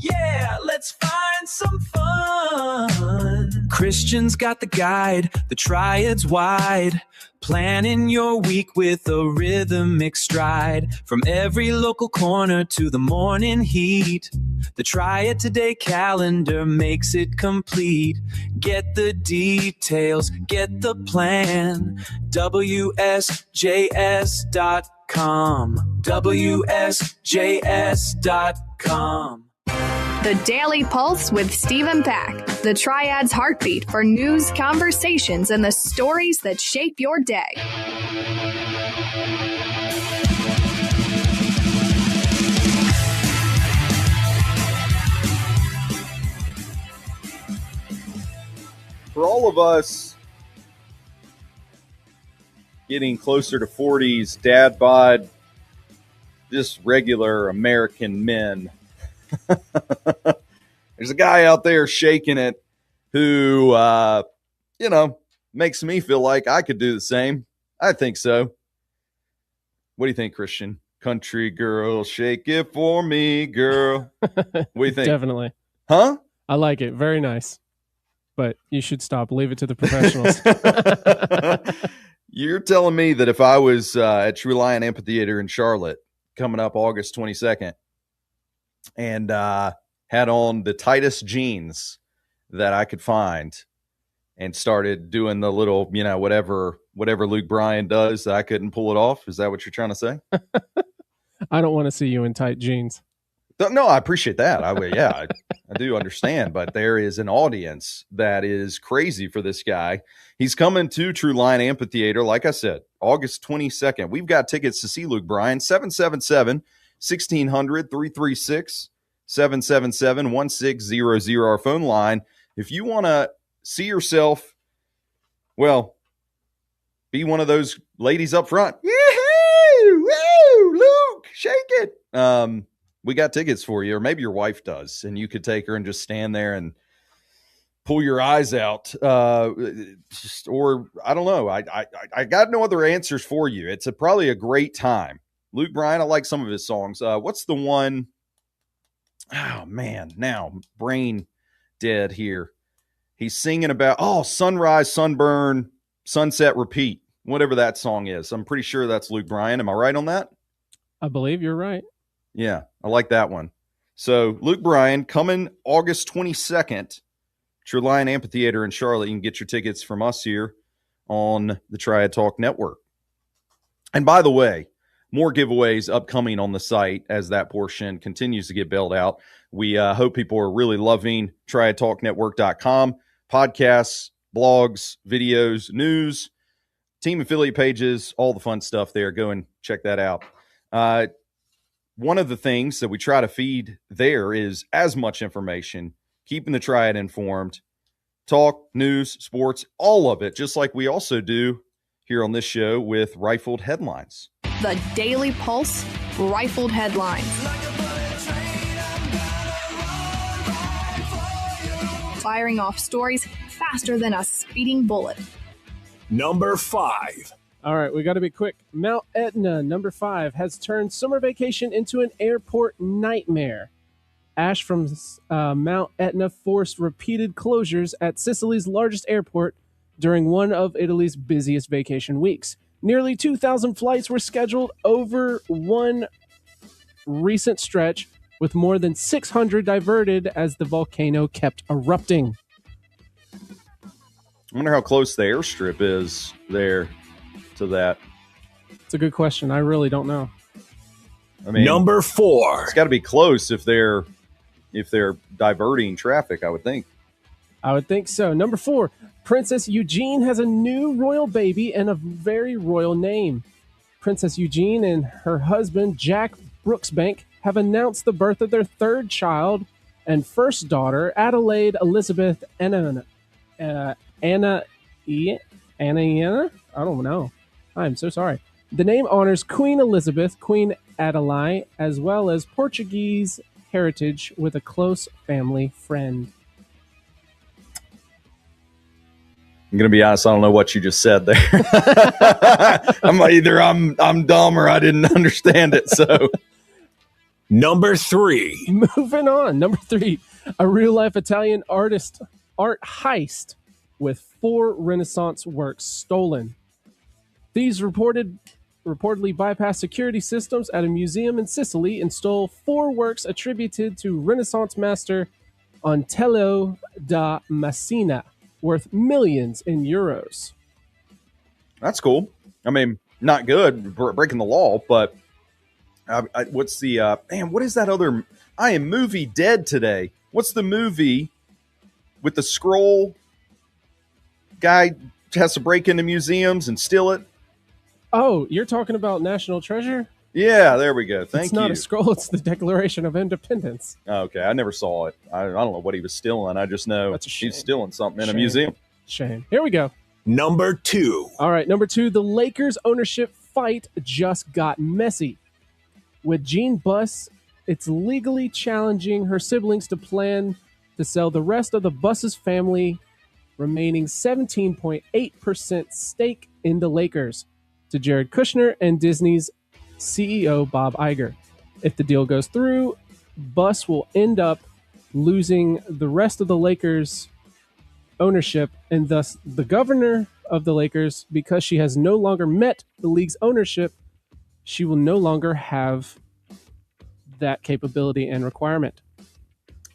Yeah, let's find some fun. Christian's got the guide, the triad's wide. Planning your week with a rhythmic stride. From every local corner to the morning heat. The Triad Today calendar makes it complete. Get the details, get the plan. WSJS.com. WSJS.com. The Daily Pulse with Stephen Pack, the Triad's heartbeat for news, conversations, and the stories that shape your day. For all of us getting closer to 40s, dad bod, just regular American men, there's a guy out there shaking it who, makes me feel like I could do the same. I think so. What do you think, Christian? Country girl, shake it for me, girl. What do you think? Definitely. Huh? I like it. Very nice. But you should stop. Leave it to the professionals. You're telling me that if I was at True Lion Amphitheater in Charlotte coming up August 22nd, and had on the tightest jeans that I could find and started doing the little, whatever Luke Bryan does, that I couldn't pull it off. Is that what you're trying to say? I don't want to see you in tight jeans. No, I appreciate that. I do understand, but there is an audience that is crazy for this guy. He's coming to True Line Amphitheater, like I said, August 22nd. We've got tickets to see Luke Bryan, 777-1600, 336-777-1600, our phone line. If you want to see yourself, well, be one of those ladies up front. Yee-hoo! Woo! Luke, shake it. We got tickets for you, or maybe your wife does, and you could take her and just stand there and pull your eyes out. Or I don't know. I got no other answers for you. It's probably a great time. Luke Bryan, I like some of his songs. What's the one? Oh man, now brain dead here. He's singing about sunrise, sunburn, sunset, repeat. Whatever that song is. I'm pretty sure that's Luke Bryan. Am I right on that? I believe you're right. Yeah, I like that one. So Luke Bryan coming August 22nd, True Line Amphitheater in Charlotte. You can get your tickets from us here on the Triad Talk Network. And by the way, more giveaways upcoming on the site as that portion continues to get bailed out. We hope people are really loving TriadTalkNetwork.com, podcasts, blogs, videos, news, team affiliate pages, all the fun stuff there. Go and check that out. One of the things that we try to feed there is as much information, keeping the Triad informed, talk, news, sports, all of it, just like we also do here on this show with Rifled Headlines. The Daily Pulse Rifled Headlines. Firing off stories faster than a speeding bullet. Number 5. All right, we got to be quick. Mount Etna, number 5, has turned summer vacation into an airport nightmare. Ash from Mount Etna forced repeated closures at Sicily's largest airport during one of Italy's busiest vacation weeks. Nearly 2,000 flights were scheduled over one recent stretch, with more than 600 diverted as the volcano kept erupting. I wonder how close the airstrip is there to that. It's a good question. I really don't know. I mean, number 4. It's got to be close if they're diverting traffic, I would think. I would think so. Number 4, Princess Eugene has a new royal baby and a very royal name. Princess Eugene and her husband, Jack Brooksbank, have announced the birth of their third child and first daughter, Adelaide Elizabeth Anna. I don't know. I'm so sorry. The name honors Queen Elizabeth, Queen Adelaide, as well as Portuguese heritage with a close family friend. I'm going to be honest, I don't know what you just said there. I'm dumb or I didn't understand it. So number 3. Moving on. Number 3, a real-life Italian art heist with 4 Renaissance works stolen. Thieves reportedly bypassed security systems at a museum in Sicily and stole 4 works attributed to Renaissance master Antello da Messina, worth millions in euros. That's cool. I mean, not good, breaking the law, but what's the what is that other? I am movie dead today. What's the movie with the scroll guy has to break into museums and steal it? Oh, you're talking about National Treasure? Yeah, there we go. Thank you. It's not a scroll, it's the Declaration of Independence. Okay, I never saw it. I don't know what he was stealing. I just know he's stealing something in a museum. Shame. Here we go. Number 2. All right, number 2, the Lakers ownership fight just got messy. With Jean Buss, it's legally challenging her siblings to plan to sell the rest of the Buss's family remaining 17.8% stake in the Lakers to Jared Kushner and Disney's CEO Bob Iger. If the deal goes through, Buss will end up losing the rest of the Lakers' ownership, and thus the governor of the Lakers, because she has no longer met the league's ownership, she will no longer have that capability and requirement.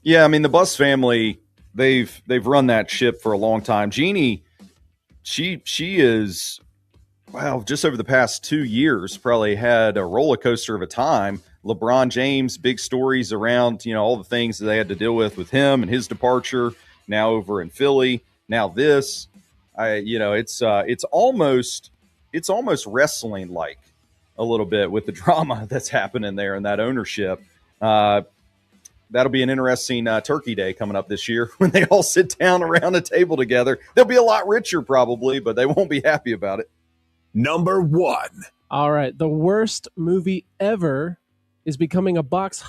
Yeah, I mean, the Buss family, they've run that ship for a long time. Jeannie, she is, wow, just over the past 2 years, probably had a roller coaster of a time. LeBron James, big stories around, all the things that they had to deal with him and his departure, now over in Philly, now this. It's almost wrestling like a little bit with the drama that's happening there and that ownership. That'll be an interesting Turkey Day coming up this year when they all sit down around a table together. They'll be a lot richer probably, but they won't be happy about it. Number 1. All right. The worst movie ever is becoming a box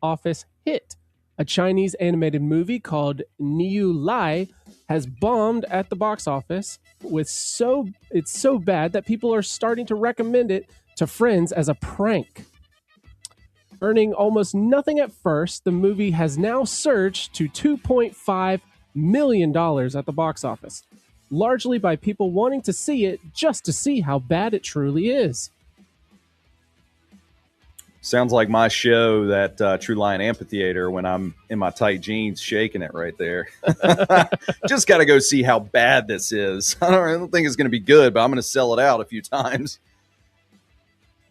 office hit. A Chinese animated movie called Niu Lai has bombed at the box office. It's so bad that people are starting to recommend it to friends as a prank. Earning almost nothing at first, the movie has now surged to $2.5 million at the box office, largely by people wanting to see it just to see how bad it truly is. Sounds like my show, that True Lion Amphitheater, when I'm in my tight jeans shaking it right there. Just got to go see how bad this is. I don't think it's going to be good, but I'm going to sell it out a few times.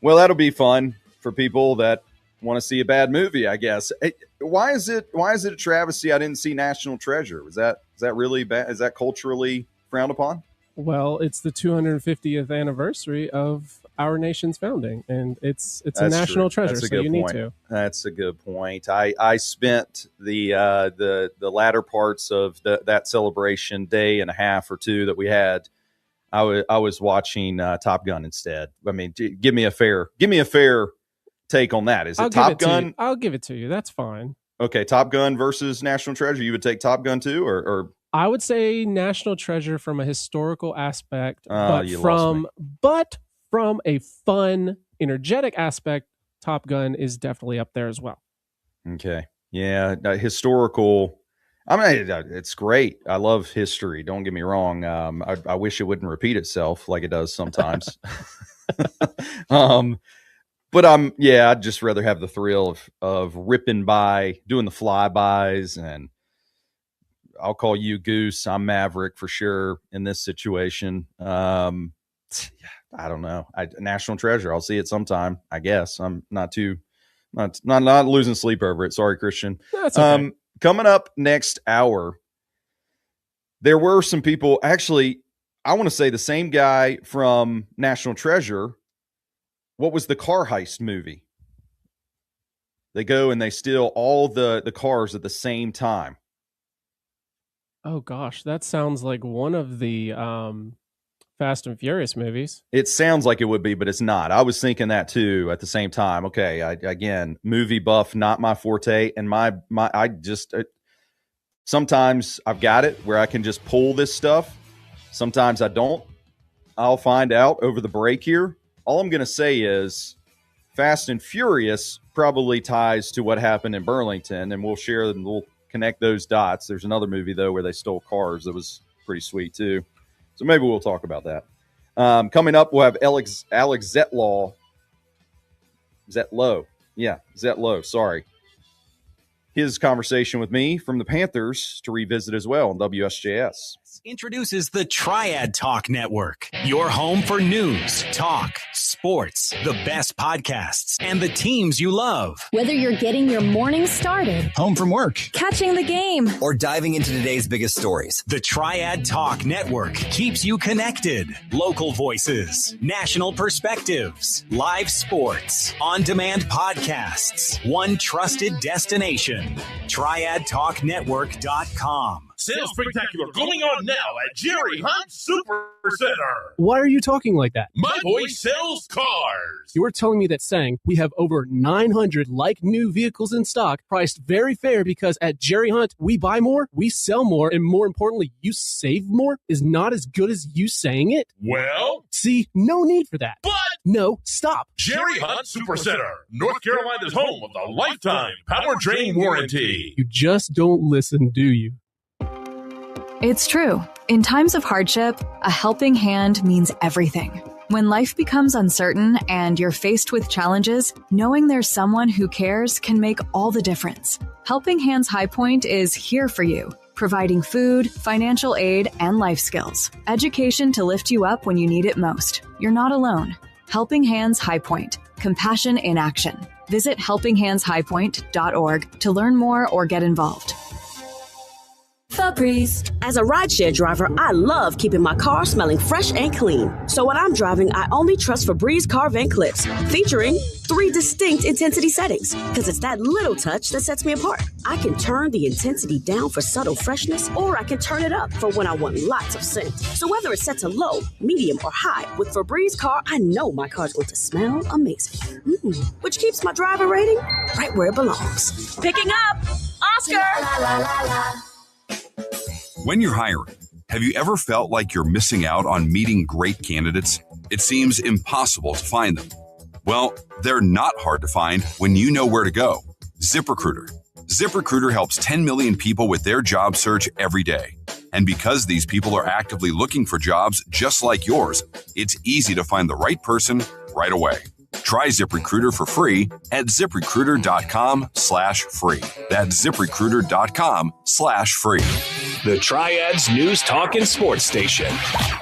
Well, that'll be fun for people that want to see a bad movie, I guess. Why is it a travesty I didn't see National Treasure? Is that really bad? Is that culturally frowned upon? Well, it's the 250th anniversary of our nation's founding, and it's a national treasure, so you need to. That's a good point. I spent the latter parts of that celebration, day and a half or two that we had, I was watching Top Gun instead. I mean, give me a fair take on that. Is it Top Gun? I'll give it to you. That's fine. Okay, Top Gun versus National Treasure. You would take Top Gun too, or I would say National Treasure from a historical aspect, but from a fun, energetic aspect, Top Gun is definitely up there as well. Okay, yeah, historical. I mean, it's great. I love history. Don't get me wrong. I wish it wouldn't repeat itself like it does sometimes. But I'd just rather have the thrill of ripping by, doing the flybys, and I'll call you Goose. I'm Maverick for sure in this situation. I don't know. National Treasure. I'll see it sometime, I guess. I'm not losing sleep over it. Sorry, Christian. That's okay. Coming up next hour, there were some people. Actually, I want to say the same guy from National Treasure. What was the car heist movie? They go and they steal all the cars at the same time. Oh, gosh. That sounds like one of the Fast and Furious movies. It sounds like it would be, but it's not. I was thinking that too at the same time. Okay, again, movie buff, not my forte. And sometimes I've got it where I can just pull this stuff. Sometimes I don't. I'll find out over the break here. All I'm going to say is Fast and Furious probably ties to what happened in Burlington, and we'll connect those dots. There's another movie, though, where they stole cars that was pretty sweet, too. So maybe we'll talk about that. Coming up, we'll have Alex Zetlow. Zetlow, sorry. His conversation with me from the Panthers to revisit as well on WSJS. Introduces the Triad Talk Network, your home for news, talk, sports, the best podcasts, and the teams you love. Whether you're getting your morning started, home from work, catching the game, or diving into today's biggest stories, the Triad Talk Network keeps you connected. Local voices, national perspectives, live sports, on-demand podcasts, one trusted destination. TriadTalkNetwork.com. Sales Spectacular going on now at Jerry Hunt Super Center. Why are you talking like that? My boy sells cars. You were telling me that saying we have over 900 like-new vehicles in stock, priced very fair because at Jerry Hunt, we buy more, we sell more, and more importantly, you save more is not as good as you saying it. Well? See, no need for that. But! No, stop. Jerry Hunt Super Center, North Carolina's home of the lifetime powertrain warranty. You just don't listen, do you? It's true. In times of hardship, a helping hand means everything. When life becomes uncertain and you're faced with challenges, knowing there's someone who cares can make all the difference. Helping Hands High Point is here for you, providing food, financial aid, and life skills. Education to lift you up when you need it most. You're not alone. Helping Hands High Point. Compassion in action. Visit helpinghandshighpoint.org to learn more or get involved. Febreze. As a rideshare driver, I love keeping my car smelling fresh and clean. So when I'm driving, I only trust Febreze car vent clips, featuring 3 distinct intensity settings, because it's that little touch that sets me apart. I can turn the intensity down for subtle freshness, or I can turn it up for when I want lots of scent. So whether it's set to low, medium, or high, with Febreze car, I know my car's going to smell amazing. Which keeps my driver rating right where it belongs. Picking up, Oscar! La, la, la, la. When you're hiring, have you ever felt like you're missing out on meeting great candidates? It seems impossible to find them. Well, they're not hard to find when you know where to go. ZipRecruiter. ZipRecruiter helps 10 million people with their job search every day. And because these people are actively looking for jobs just like yours, it's easy to find the right person right away. Try ZipRecruiter for free at ZipRecruiter.com/free. That's ZipRecruiter.com/free. The Triad's News Talk and Sports Station.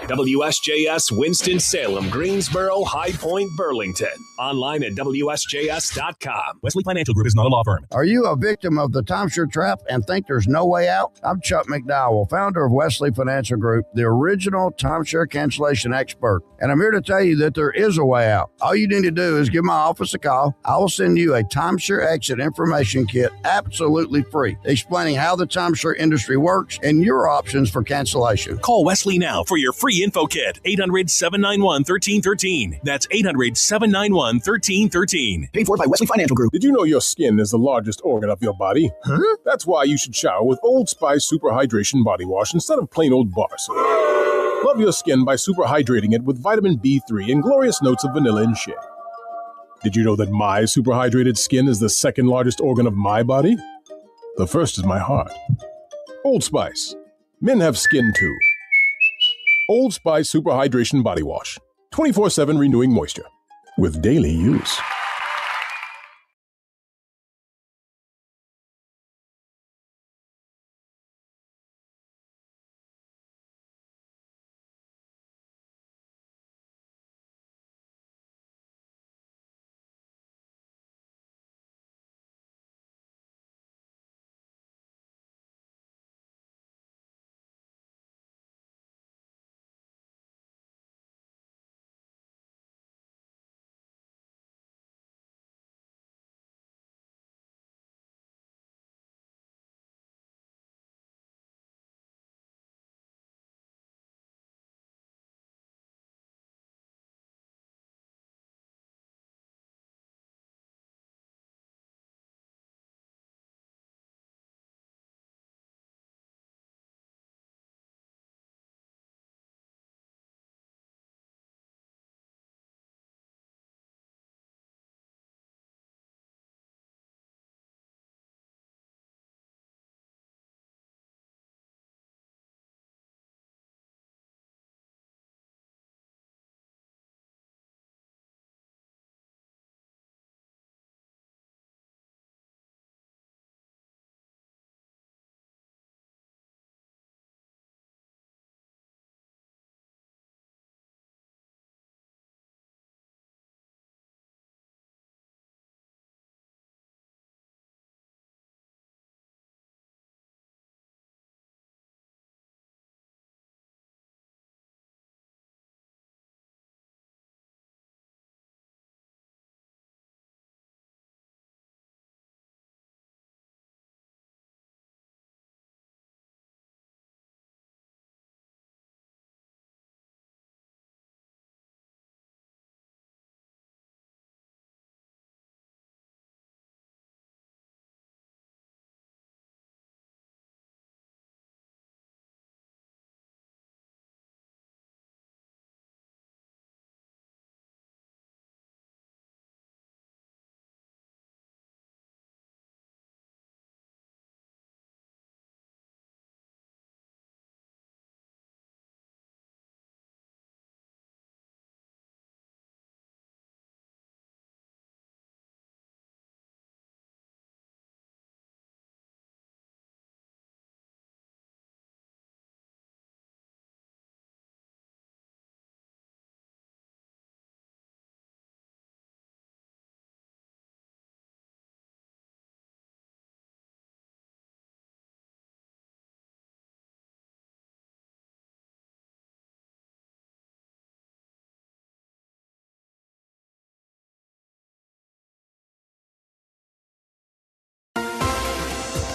WSJS Winston-Salem, Greensboro, High Point, Burlington. Online at WSJS.com. Wesley Financial Group is not a law firm. Are you a victim of the timeshare trap and think there's no way out? I'm Chuck McDowell, founder of Wesley Financial Group, the original timeshare cancellation expert. And I'm here to tell you that there is a way out. All you need to do is give my office a call. I will send you a timeshare exit information kit absolutely free, explaining how the timeshare industry works and your options for cancellation. Call Wesley now for your free info kit. 800-791-1313. That's 800-791-1313. Paid for by Wesley Financial Group. Did you know your skin is the largest organ of your body? Huh? That's why you should shower with Old Spice Super Hydration Body Wash instead of plain old bar soap. Love your skin by super hydrating it with vitamin B3 and glorious notes of vanilla and shea. Did you know that my super hydrated skin is the second largest organ of my body? The first is my heart. Old Spice. Men have skin too. Old Spice Super Hydration Body Wash. 24/7 renewing moisture. With daily use.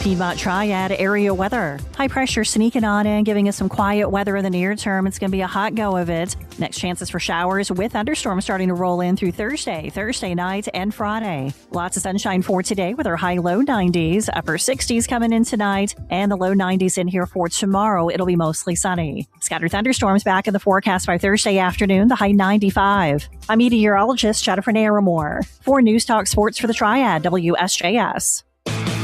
Piedmont Triad area weather. High pressure sneaking on in, giving us some quiet weather in the near term. It's going to be a hot go of it. Next chances for showers with thunderstorms starting to roll in through Thursday night, and Friday. Lots of sunshine for today with our high-low 90s, upper 60s coming in tonight, and the low 90s in here for tomorrow. It'll be mostly sunny. Scattered thunderstorms back in the forecast by Thursday afternoon, the high 95. I'm meteorologist Jennifer Naramore. For News Talk Sports for the Triad, WSJS.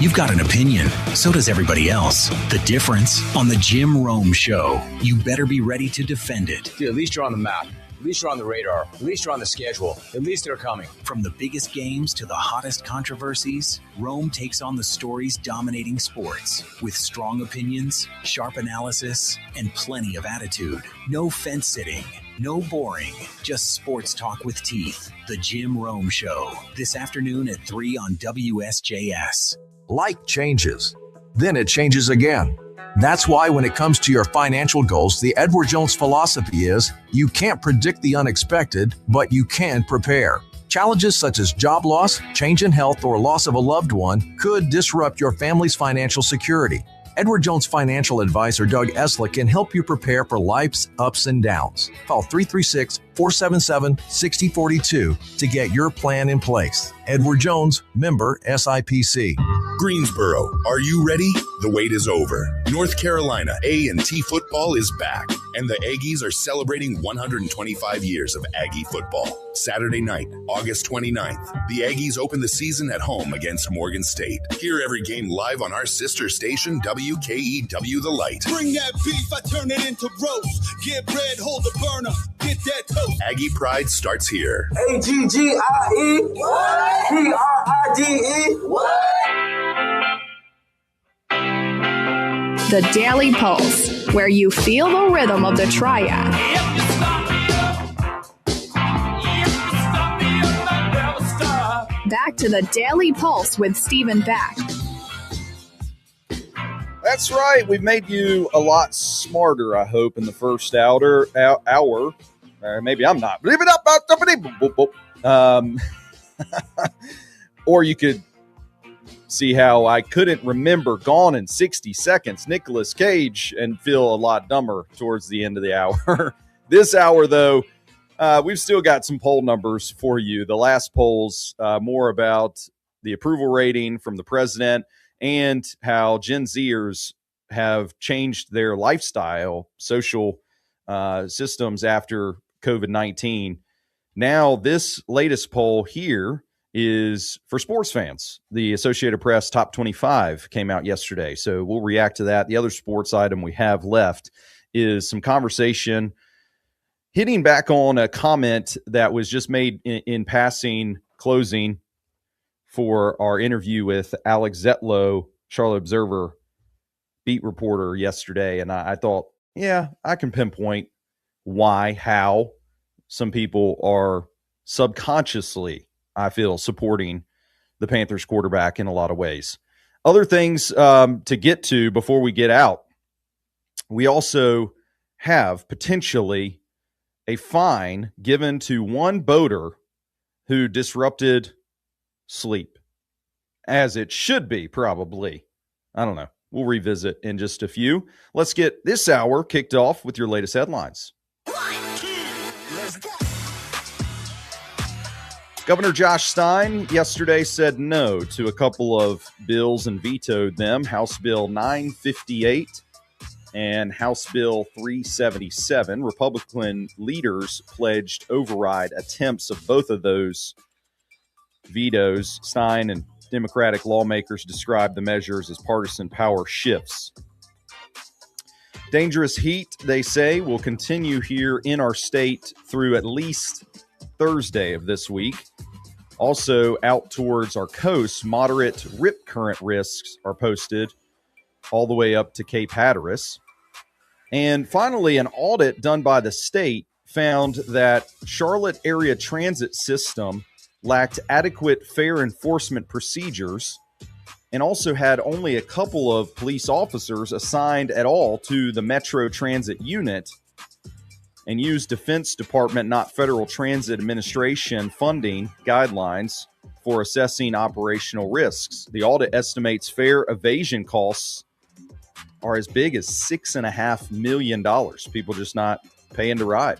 You've got an opinion. So does everybody else. The difference? On the Jim Rome Show, you better be ready to defend it. Dude, at least you're on the map. At least you're on the radar. At least you're on the schedule. At least they're coming. From the biggest games to the hottest controversies, Rome takes on the stories dominating sports with strong opinions, sharp analysis, and plenty of attitude. No fence sitting, no boring, just sports talk with teeth. The Jim Rome Show, this afternoon at 3 on WSJS. Life changes, then it changes again. That's why when it comes to your financial goals, the Edward Jones philosophy is you can't predict the unexpected, but you can prepare. Challenges such as job loss, change in health, or loss of a loved one could disrupt your family's financial security. Edward Jones financial advisor Doug Eslick can help you prepare for life's ups and downs. Call 336-477-6042 to get your plan in place. Edward Jones, member SIPC. Greensboro, are you ready? The wait is over. North Carolina A&T football is back, and the Aggies are celebrating 125 years of Aggie football. Saturday night, August 29th, the Aggies open the season at home against Morgan State. Hear every game live on our sister station, WKEW The Light. Bring that beef, I turn it into roast. Get bread, hold the burner, get that toast. Aggie pride starts here. A-G-G-I-E, what? P-R-I-D-E, what? The Daily Pulse, where you feel the rhythm of the Triad. Back to the Daily Pulse with Stephen Back. That's right. We've made you a lot smarter, I hope, in the first hour. Maybe I'm not. Or you could see how I couldn't remember Gone in 60 Seconds, Nicolas Cage, and feel a lot dumber towards the end of the hour. This hour, though, we've still got some poll numbers for you. The last polls, more about the approval rating from the president and how Gen Zers have changed their lifestyle, social systems after COVID-19. Now, this latest poll here is for sports fans. The Associated Press Top 25 came out yesterday, so we'll react to that. The other sports item we have left is some conversation hitting back on a comment that was just made in passing closing for our interview with Alex Zetlow, Charlotte Observer beat reporter yesterday. And I thought, yeah, I can pinpoint how some people are subconsciously, I feel, supporting the Panthers quarterback in a lot of ways. Other things to get to before we get out. We also have potentially a fine given to one boater who disrupted sleep, as it should be, probably. I don't know. We'll revisit in just a few. Let's get this hour kicked off with your latest headlines. Governor Josh Stein yesterday said no to a couple of bills and vetoed them. House Bill 958 and House Bill 377. Republican leaders pledged override attempts of both of those vetoes. Stein and Democratic lawmakers described the measures as partisan power shifts. Dangerous heat, they say, will continue here in our state through at least Thursday of this week. Also, out towards our coast, moderate rip current risks are posted all the way up to Cape Hatteras. And finally, an audit done by the state found that Charlotte area transit system lacked adequate fare enforcement procedures and also had only a couple of police officers assigned at all to the Metro Transit unit and used Defense Department, not Federal Transit Administration funding guidelines for assessing operational risks. The audit estimates fare evasion costs are as big as $6.5 million. People just not paying to ride.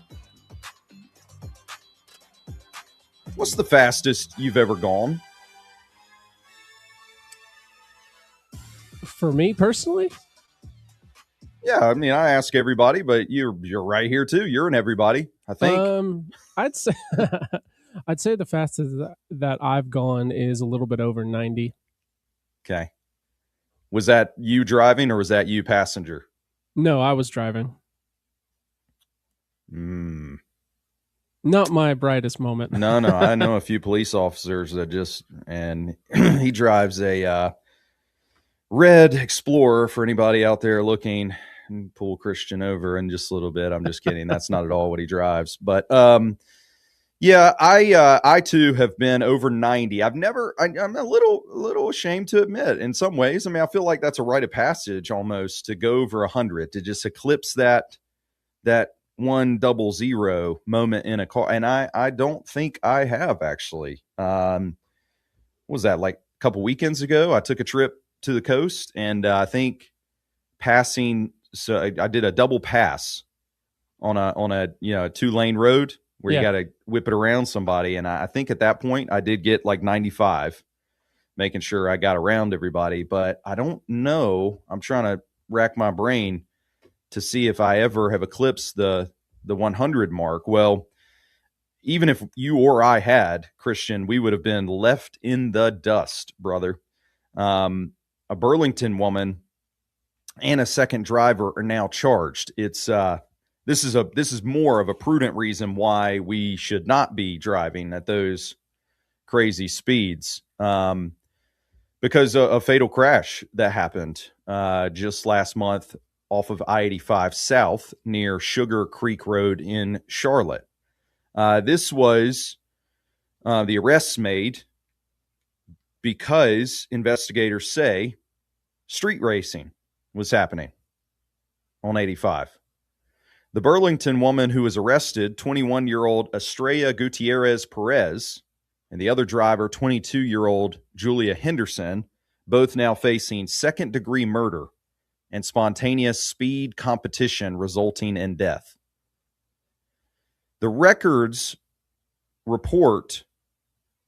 What's the fastest you've ever gone? For me personally? Yeah, I mean, I ask everybody, but you're right here too. You're an everybody, I think. I'd say I'd say the fastest that I've gone is a little bit over 90. Okay. Was that you driving or was that you passenger? No, I was driving. Not my brightest moment. No, I know a few police officers that and he drives a red Explorer for anybody out there looking. And pull Christian over in just a little bit. I'm just kidding. That's not at all what he drives. But yeah, I too have been over 90. I'm a little ashamed to admit in some ways. I mean, I feel like that's a rite of passage almost to go over 100, to just eclipse that 100 moment in a car. And I don't think I have actually. What was that, like a couple weekends ago? I took a trip to the coast and I think passing. So I did a double pass on a 2-lane road where you got to whip it around somebody. And I think at that point I did get like 95, making sure I got around everybody. But I don't know. I'm trying to rack my brain to see if I ever have eclipsed the 100 mark. Well, even if you or I had, Christian, we would have been left in the dust, brother. A Burlington woman and a second driver are now charged. It's this is more of a prudent reason why we should not be driving at those crazy speeds, because a fatal crash that happened just last month off of I-85 South near Sugar Creek Road in Charlotte. This was the arrests made because investigators say street racing was happening on 85. The Burlington woman who was arrested, 21-year-old Estrella Gutierrez Perez, and the other driver, 22-year-old Julia Henderson, both now facing second-degree murder and spontaneous speed competition resulting in death. The records report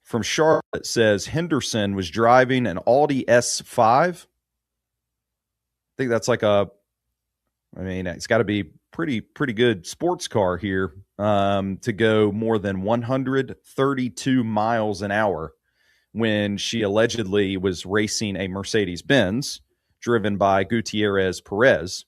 from Charlotte says Henderson was driving an Audi S5. I think that's it's got to be pretty good sports car here to go more than 132 miles an hour when she allegedly was racing a Mercedes-Benz driven by Gutierrez Perez.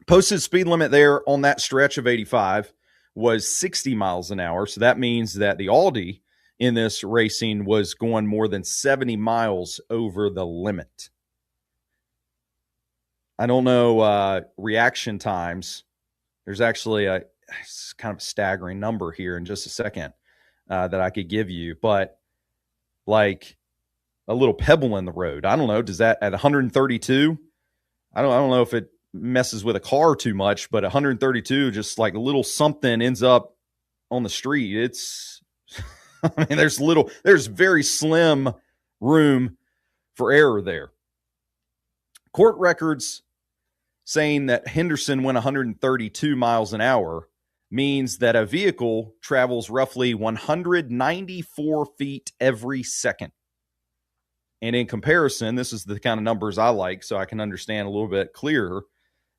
Posted speed limit there on that stretch of 85 was 60 miles an hour. So that means that the Audi in this racing was going more than 70 miles over the limit. I don't know reaction times. There's actually it's kind of a staggering number here in just a second that I could give you, but like a little pebble in the road. I don't know. Does that at 132? I don't know if it messes with a car too much, but 132, just like a little something ends up on the street. It's, I mean, there's very slim room for error there. Court records saying that Henderson went 132 miles an hour means that a vehicle travels roughly 194 feet every second. And in comparison, this is the kind of numbers I like so I can understand a little bit clearer.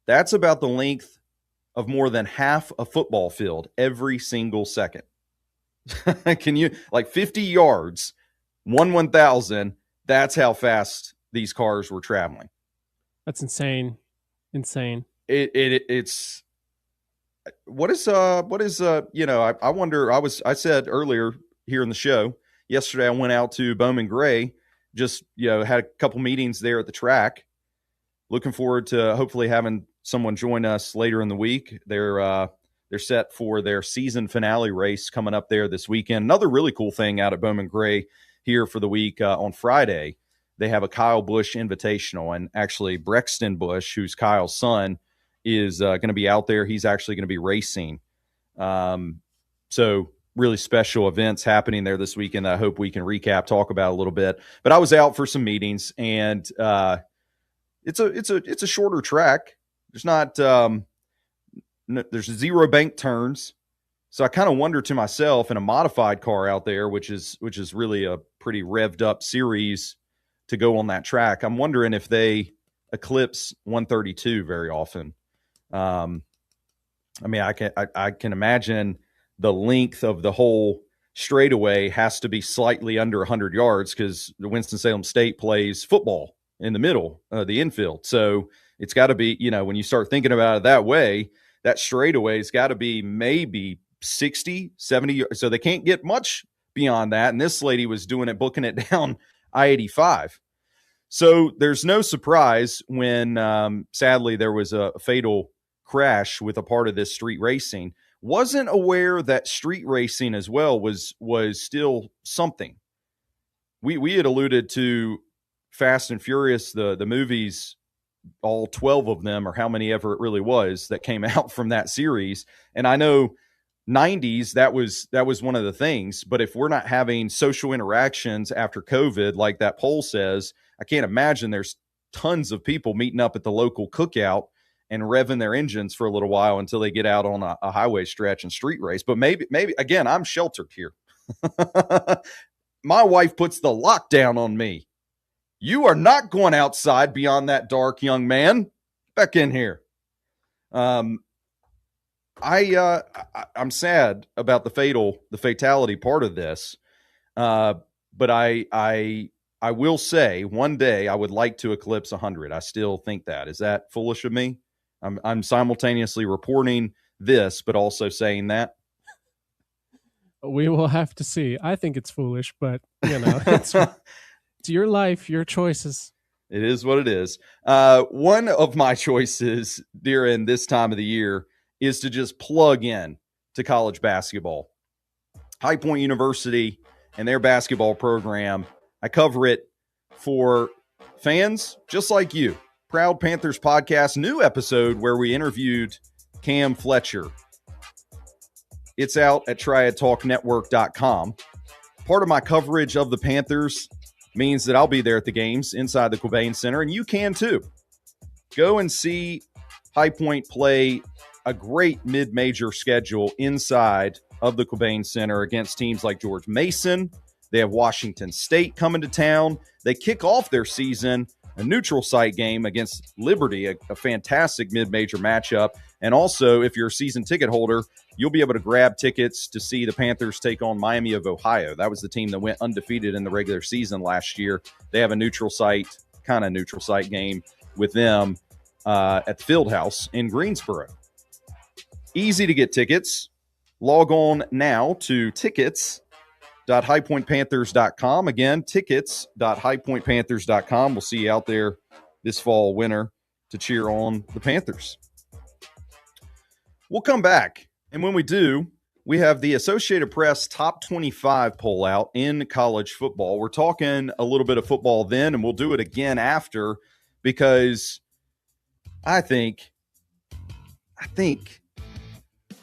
That's about the length of more than half a football field every single second. Can you, like 50 yards, 1/1000, that's how fast these cars were traveling. That's insane. It's what is I wonder. I said earlier here in the show yesterday, I went out to Bowman Gray, just had a couple meetings there at the track. Looking forward to hopefully having someone join us later in the week. They're set for their season finale race coming up there this weekend. Another really cool thing out at Bowman Gray here for the week on Friday. They have a Kyle Busch Invitational, and actually Brexton Busch, who's Kyle's son, is going to be out there. He's actually going to be racing. So really special events happening there this weekend that I hope we can talk about a little bit. But I was out for some meetings, and it's a shorter track. There's not there's 0 bank turns. So I kind of wonder to myself, in a modified car out there, which is really a pretty revved up series to go on that track, I'm wondering if they eclipse 132 very often. I mean, I can imagine the length of the whole straightaway has to be slightly under 100 yards because the Winston-Salem State plays football in the middle, the infield. So it's got to be, when you start thinking about it that way, that straightaway's got to be maybe 60, 70. So they can't get much beyond that. And this lady was booking it down I-85. So there's no surprise when, sadly, there was a fatal crash with a part of this street racing. Wasn't aware that street racing as well was still something. We had alluded to Fast and Furious, the movies, all 12 of them, or how many ever it really was that came out from that series. And I know 90s, that was one of the things. But if we're not having social interactions after COVID, like that poll says, I can't imagine there's tons of people meeting up at the local cookout and revving their engines for a little while until they get out on a highway stretch and street race. But maybe again, I'm sheltered here. My wife puts the lockdown on me. You are not going outside beyond that dark, young man. Back in here. I'm sad about the fatality part of this. But I will say one day I would like to eclipse 100. I still think that. Is that foolish of me? I'm simultaneously reporting this, but also saying that. We will have to see. I think it's foolish, but it's your life, your choices. It is what it is. One of my choices during this time of the year is to just plug in to college basketball. High Point University and their basketball program. I cover it for fans just like you. Proud Panthers podcast, new episode where we interviewed Cam Fletcher. It's out at triadtalknetwork.com. Part of my coverage of the Panthers means that I'll be there at the games inside the Quabain Center, and you can too. Go and see High Point play a great mid-major schedule inside of the Quabain Center against teams like George Mason. They have Washington State coming to town. They kick off their season, a neutral site game against Liberty, a fantastic mid-major matchup. And also, if you're a season ticket holder, you'll be able to grab tickets to see the Panthers take on Miami of Ohio. That was the team that went undefeated in the regular season last year. They have a neutral site game with them at the Fieldhouse in Greensboro. Easy to get tickets. Log on now to tickets.highpointpanthers.com. Again, tickets.highpointpanthers.com. We'll see you out there this fall winter to cheer on the Panthers. We'll come back, and when we do, we have the Associated Press Top 25 poll out in college football. We're talking a little bit of football then, and we'll do it again after, because I think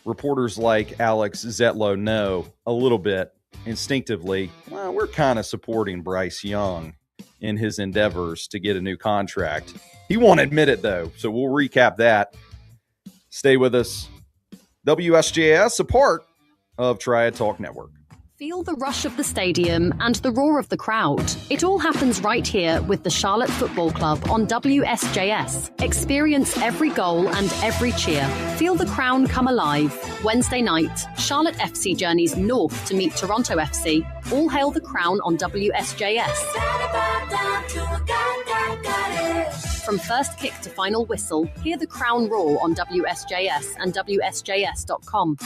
reporters like Alex Zetlow know a little bit instinctively, well, we're kind of supporting Bryce Young in his endeavors to get a new contract. He won't admit it, though, so we'll recap that. Stay with us. WSJS, a part of Triad Talk Network. Feel the rush of the stadium and the roar of the crowd. It all happens right here with the Charlotte Football Club on WSJS. Experience every goal and every cheer. Feel the crown come alive. Wednesday night, Charlotte FC journeys north to meet Toronto FC. All hail the crown on WSJS. From first kick to final whistle, hear the crown roar on WSJS and WSJS.com.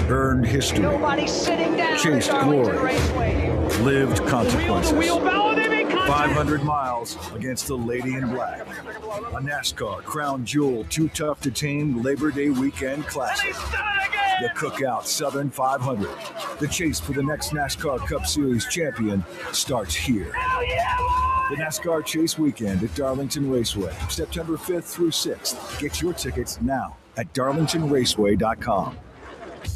Earned history. Nobody's sitting down. Chased glory. Lived consequences. 500 miles against the Lady in Black. A NASCAR Crown Jewel Too Tough to Tame Labor Day Weekend Classic. The Cookout Southern 500. The chase for the next NASCAR Cup Series champion starts here. The NASCAR Chase Weekend at Darlington Raceway, September 5th through 6th. Get your tickets now at darlingtonraceway.com.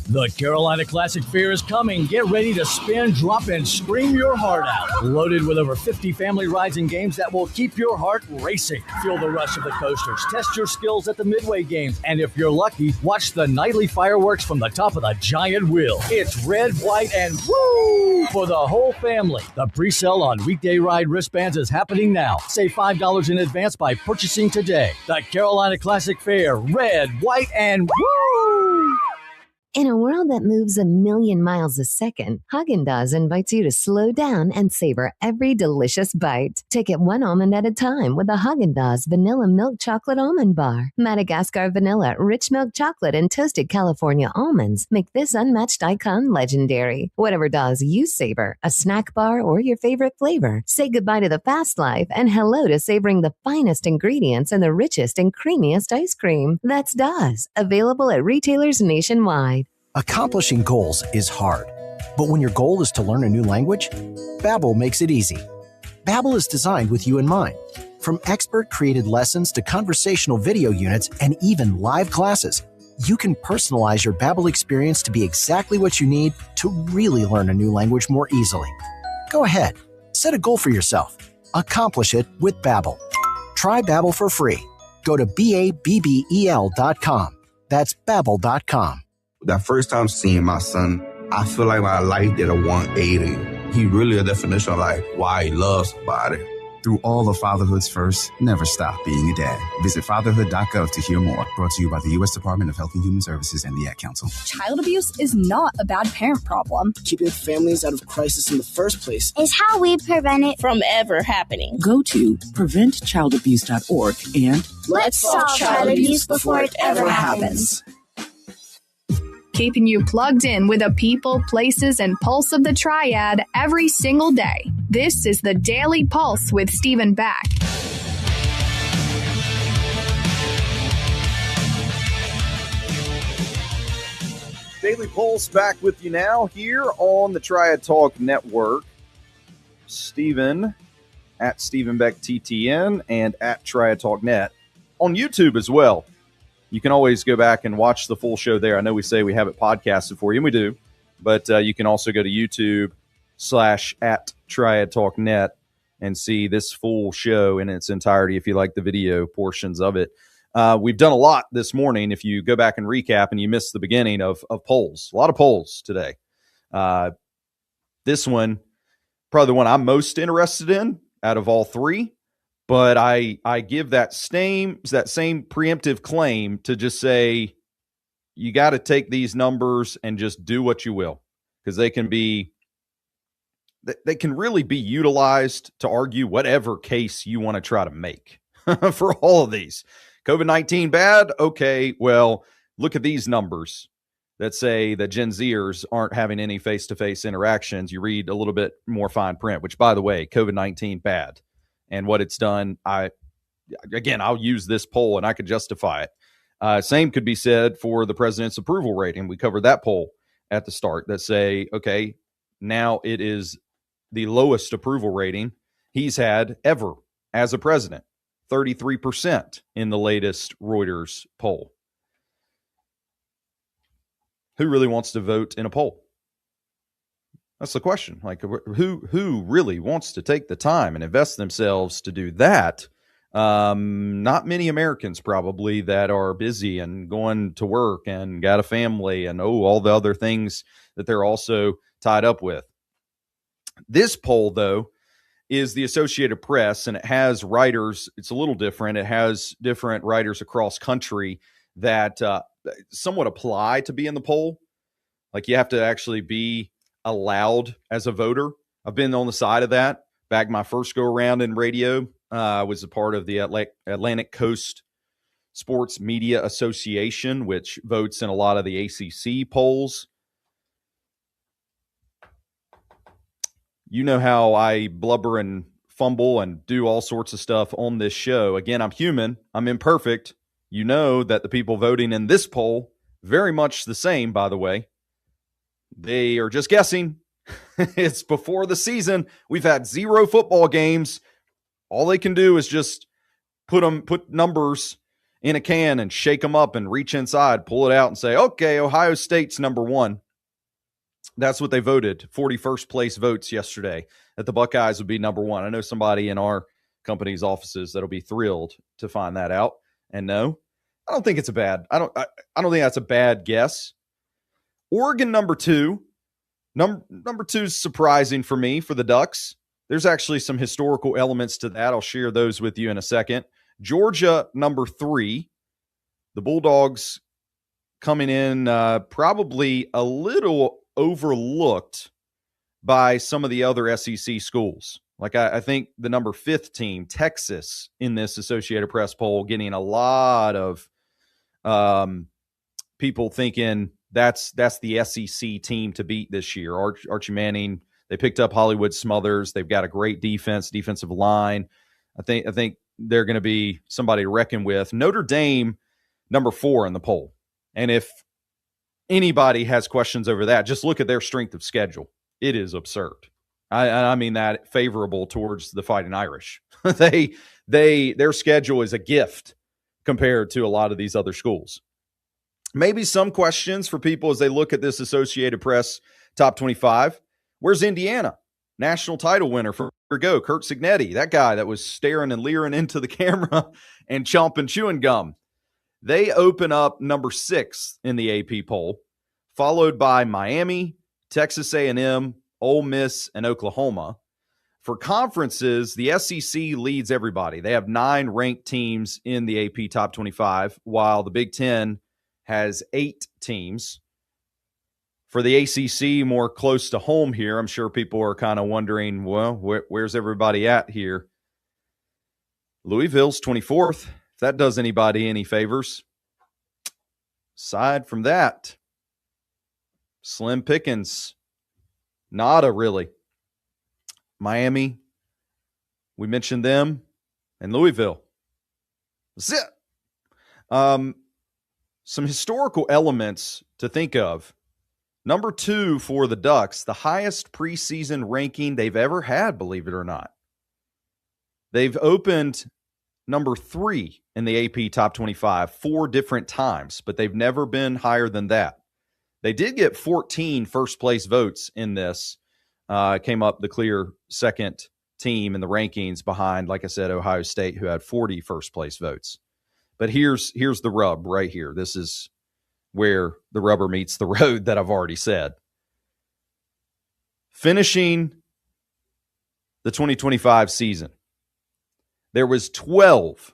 The Carolina Classic Fair is coming. Get ready to spin, drop, and scream your heart out. Loaded with over 50 family rides and games that will keep your heart racing. Feel the rush of the coasters. Test your skills at the Midway Games. And if you're lucky, watch the nightly fireworks from the top of the giant wheel. It's red, white, and woo for the whole family. The pre-sale on weekday ride wristbands is happening now. Save $5 in advance by purchasing today. The Carolina Classic Fair, red, white, and woo! In a world that moves a million miles a second, Haagen-Dazs invites you to slow down and savor every delicious bite. Take it one almond at a time with the Haagen-Dazs Vanilla Milk Chocolate Almond Bar. Madagascar vanilla, rich milk chocolate, and toasted California almonds make this unmatched icon legendary. Whatever Dazs you savor, a snack bar or your favorite flavor, say goodbye to the fast life and hello to savoring the finest ingredients and the richest and creamiest ice cream. That's Dazs, available at retailers nationwide. Accomplishing goals is hard, but when your goal is to learn a new language, Babbel makes it easy. Babbel is designed with you in mind. From expert-created lessons to conversational video units and even live classes, you can personalize your Babbel experience to be exactly what you need to really learn a new language more easily. Go ahead, set a goal for yourself. Accomplish it with Babbel. Try Babbel for free. Go to BABBEL.com. That's Babbel.com. That first time seeing my son, I feel like my life did a 180. He really a definition of like why he loves somebody. Through all of fatherhood's first, never stop being a dad. Visit fatherhood.gov to hear more. Brought to you by the U.S. Department of Health and Human Services and the Ad Council. Child abuse is not a bad parent problem. Keeping families out of crisis in the first place is how we prevent it from ever happening. Go to preventchildabuse.org and let's solve child abuse before it ever happens. Keeping you plugged in with the people, places, and pulse of the Triad every single day. This is the Daily Pulse with Stephen Back. Daily Pulse back with you now here on the Triad Talk Network. Stephen at Stephen Beck TTN and at Triad Talk Net on YouTube as well. You can always go back and watch the full show there. I know we say we have it podcasted for you, and we do. But you can also go to YouTube/at Triad Talk Net and see this full show in its entirety if you like the video portions of it. We've done a lot this morning. If you go back and recap and you missed the beginning of polls, a lot of polls today. This one, probably the one I'm most interested in out of all three. But I give that same preemptive claim to just say you got to take these numbers and just do what you will, because they can really be utilized to argue whatever case you want to try to make for all of these. COVID-19 bad? Okay, well, look at these numbers that say that Gen Zers aren't having any face-to-face interactions. You read a little bit more fine print, which, by the way, COVID-19 bad. And what it's done, I'll use this poll and I could justify it. Same could be said for the president's approval rating. We covered that poll at the start that say, okay, now it is the lowest approval rating he's had ever as a president, 33% in the latest Reuters poll. Who really wants to vote in a poll? That's the question. Like, who really wants to take the time and invest themselves to do that? Not many Americans probably that are busy and going to work and got a family and all the other things that they're also tied up with. This poll, though, is the Associated Press, and it has writers. It's a little different. It has different writers across country that somewhat apply to be in the poll. Like, you have to actually be allowed as a voter. I've been on the side of that. Back my first go around in radio, I was a part of the Atlantic Coast Sports Media Association, which votes in a lot of the ACC polls. You know how I blubber and fumble and do all sorts of stuff on this show. Again, I'm human. I'm imperfect. You know that the people voting in this poll, very much the same, by the way. They are just guessing. It's before the season. We've had 0 football games. All they can do is just put numbers in a can and shake them up and reach inside, pull it out and say, okay, Ohio State's number one. That's what they voted. 41st place votes yesterday that the Buckeyes would be number one. I know somebody in our company's offices that'll be thrilled to find that out. And no, I don't think it's a bad. I don't think that's a bad guess. Oregon number two. Number two is surprising for me for the Ducks. There's actually some historical elements to that. I'll share those with you in a second. Georgia number three. The Bulldogs coming in probably a little overlooked by some of the other SEC schools. Like I think the number 5 team, Texas, in this Associated Press poll, getting a lot of people thinking that's the SEC team to beat this year. Archie Manning, they picked up Hollywood Smothers. They've got a great defensive line. I think they're going to be somebody to reckon with. Notre Dame, number 4 in the poll. And if anybody has questions over that, just look at their strength of schedule. It is absurd. I mean that favorable towards the Fighting Irish. Their schedule is a gift compared to a lot of these other schools. Maybe some questions for people as they look at this Associated Press top 25. Where's Indiana? National title winner for go, Kurt Signetti, that guy that was staring and leering into the camera and chewing gum. They open up number 6 in the AP poll, followed by Miami, Texas A&M, Ole Miss, and Oklahoma. For conferences, the SEC leads everybody. They have 9 ranked teams in the AP top 25, while the Big Ten has 8 teams. For the ACC, more close to home here, I'm sure people are kind of wondering, well, where's everybody at here? Louisville's 24th. If that does anybody any favors. Aside from that, slim pickings. Nada, really. Miami, we mentioned them, and Louisville. That's it. Some historical elements to think of. Number 2 for the Ducks, the highest preseason ranking they've ever had, believe it or not. They've opened number 3 in the AP top 25 4 different times, but they've never been higher than that. They did get 14 first-place votes in this. Came up the clear second team in the rankings behind, like I said, Ohio State, who had 40 first-place votes. But here's the rub right here. This is where the rubber meets the road that I've already said. Finishing the 2025 season, there was 12,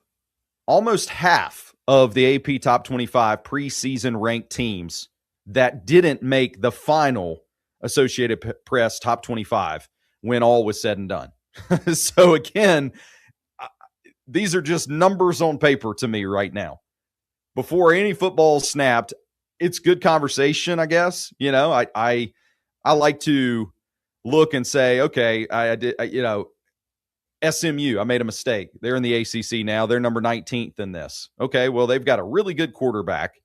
almost half of the AP top 25 preseason ranked teams that didn't make the final Associated Press top 25 when all was said and done. So again, these are just numbers on paper to me right now. Before any football snapped, it's good conversation, I guess. You know, I like to look and say, okay, SMU, I made a mistake. They're in the ACC now. They're number 19th in this. Okay, well, they've got a really good quarterback.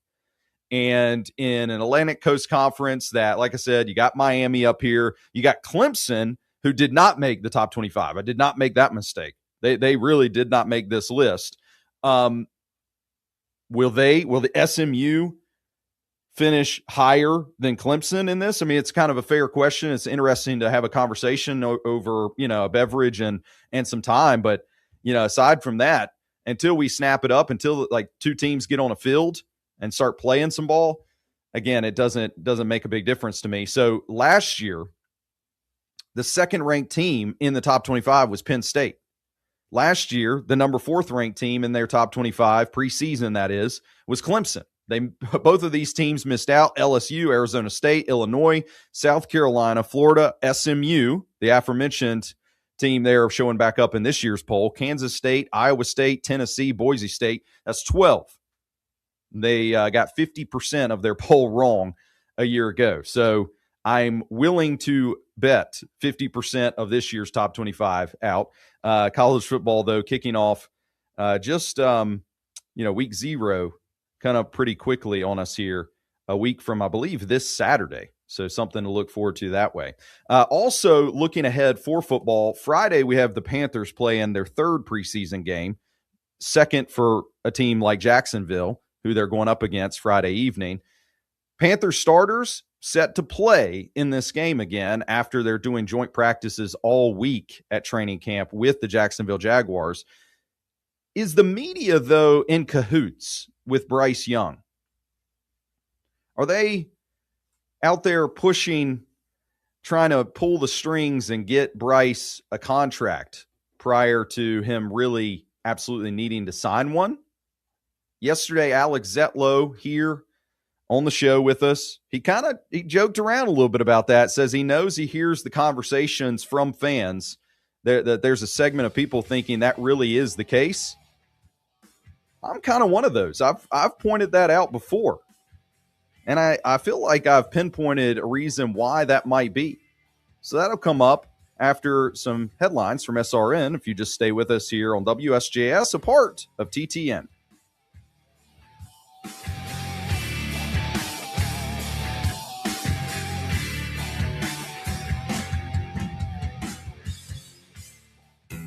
And in an Atlantic Coast Conference that, like I said, you got Miami up here. You got Clemson, who did not make the top 25. I did not make that mistake. They really did not make this list. Will the SMU finish higher than Clemson in this? I mean, it's kind of a fair question. It's interesting to have a conversation over, a beverage and some time. But, aside from that, until we snap it up, until like 2 teams get on a field and start playing some ball, again, it doesn't make a big difference to me. So last year, the second ranked team in the top 25 was Penn State. Last year, the number 4th ranked team in their top 25 preseason, that is, was Clemson. Both of these teams missed out. LSU, Arizona State, Illinois, South Carolina, Florida, SMU, the aforementioned team there showing back up in this year's poll, Kansas State, Iowa State, Tennessee, Boise State. That's 12. They got 50% of their poll wrong a year ago. So I'm willing to bet 50% of this year's top 25 out. College football, though, kicking off week 0 kind of pretty quickly on us here, a week from, I believe, this Saturday. So something to look forward to that way. Also, looking ahead for football, Friday we have the Panthers playing their 3rd preseason game. second for a team like Jacksonville, who they're going up against Friday evening. Panther starters set to play in this game again after they're doing joint practices all week at training camp with the Jacksonville Jaguars. Is the media, though, in cahoots with Bryce Young? Are they out there pushing, trying to pull the strings and get Bryce a contract prior to him really absolutely needing to sign one? Yesterday, Alex Zetlow here on the show with us, he joked around a little bit about that, says he knows he hears the conversations from fans, that there's a segment of people thinking that really is the case. I'm kind of one of those. I've pointed that out before. And I feel like I've pinpointed a reason why that might be. So that'll come up after some headlines from SRN, if you just stay with us here on WSJS, a part of TTN.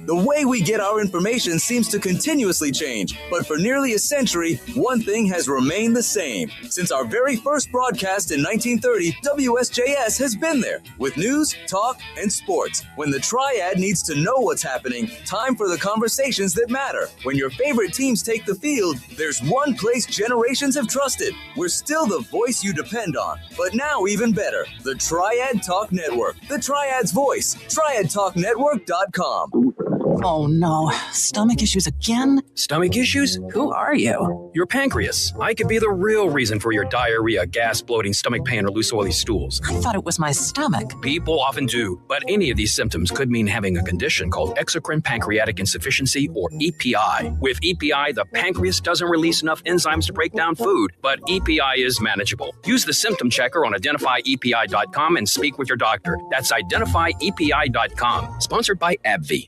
The way we get our information seems to continuously change, but for nearly a century, one thing has remained the same. Since our very first broadcast in 1930, WSJS has been there, with news, talk, and sports. When the Triad needs to know what's happening, time for the conversations that matter. When your favorite teams take the field, there's one place generations have trusted. We're still the voice you depend on, but now even better, the Triad Talk Network. The Triad's voice, triadtalknetwork.com. Oh no, stomach issues again? Stomach issues? Who are you? Your pancreas. I could be the real reason for your diarrhea, gas, bloating, stomach pain, or loose oily stools. I thought it was my stomach. People often do, but any of these symptoms could mean having a condition called exocrine pancreatic insufficiency, or EPI. With EPI, the pancreas doesn't release enough enzymes to break down food, but EPI is manageable. Use the symptom checker on identifyepi.com and speak with your doctor. That's identifyepi.com. Sponsored by AbbVie.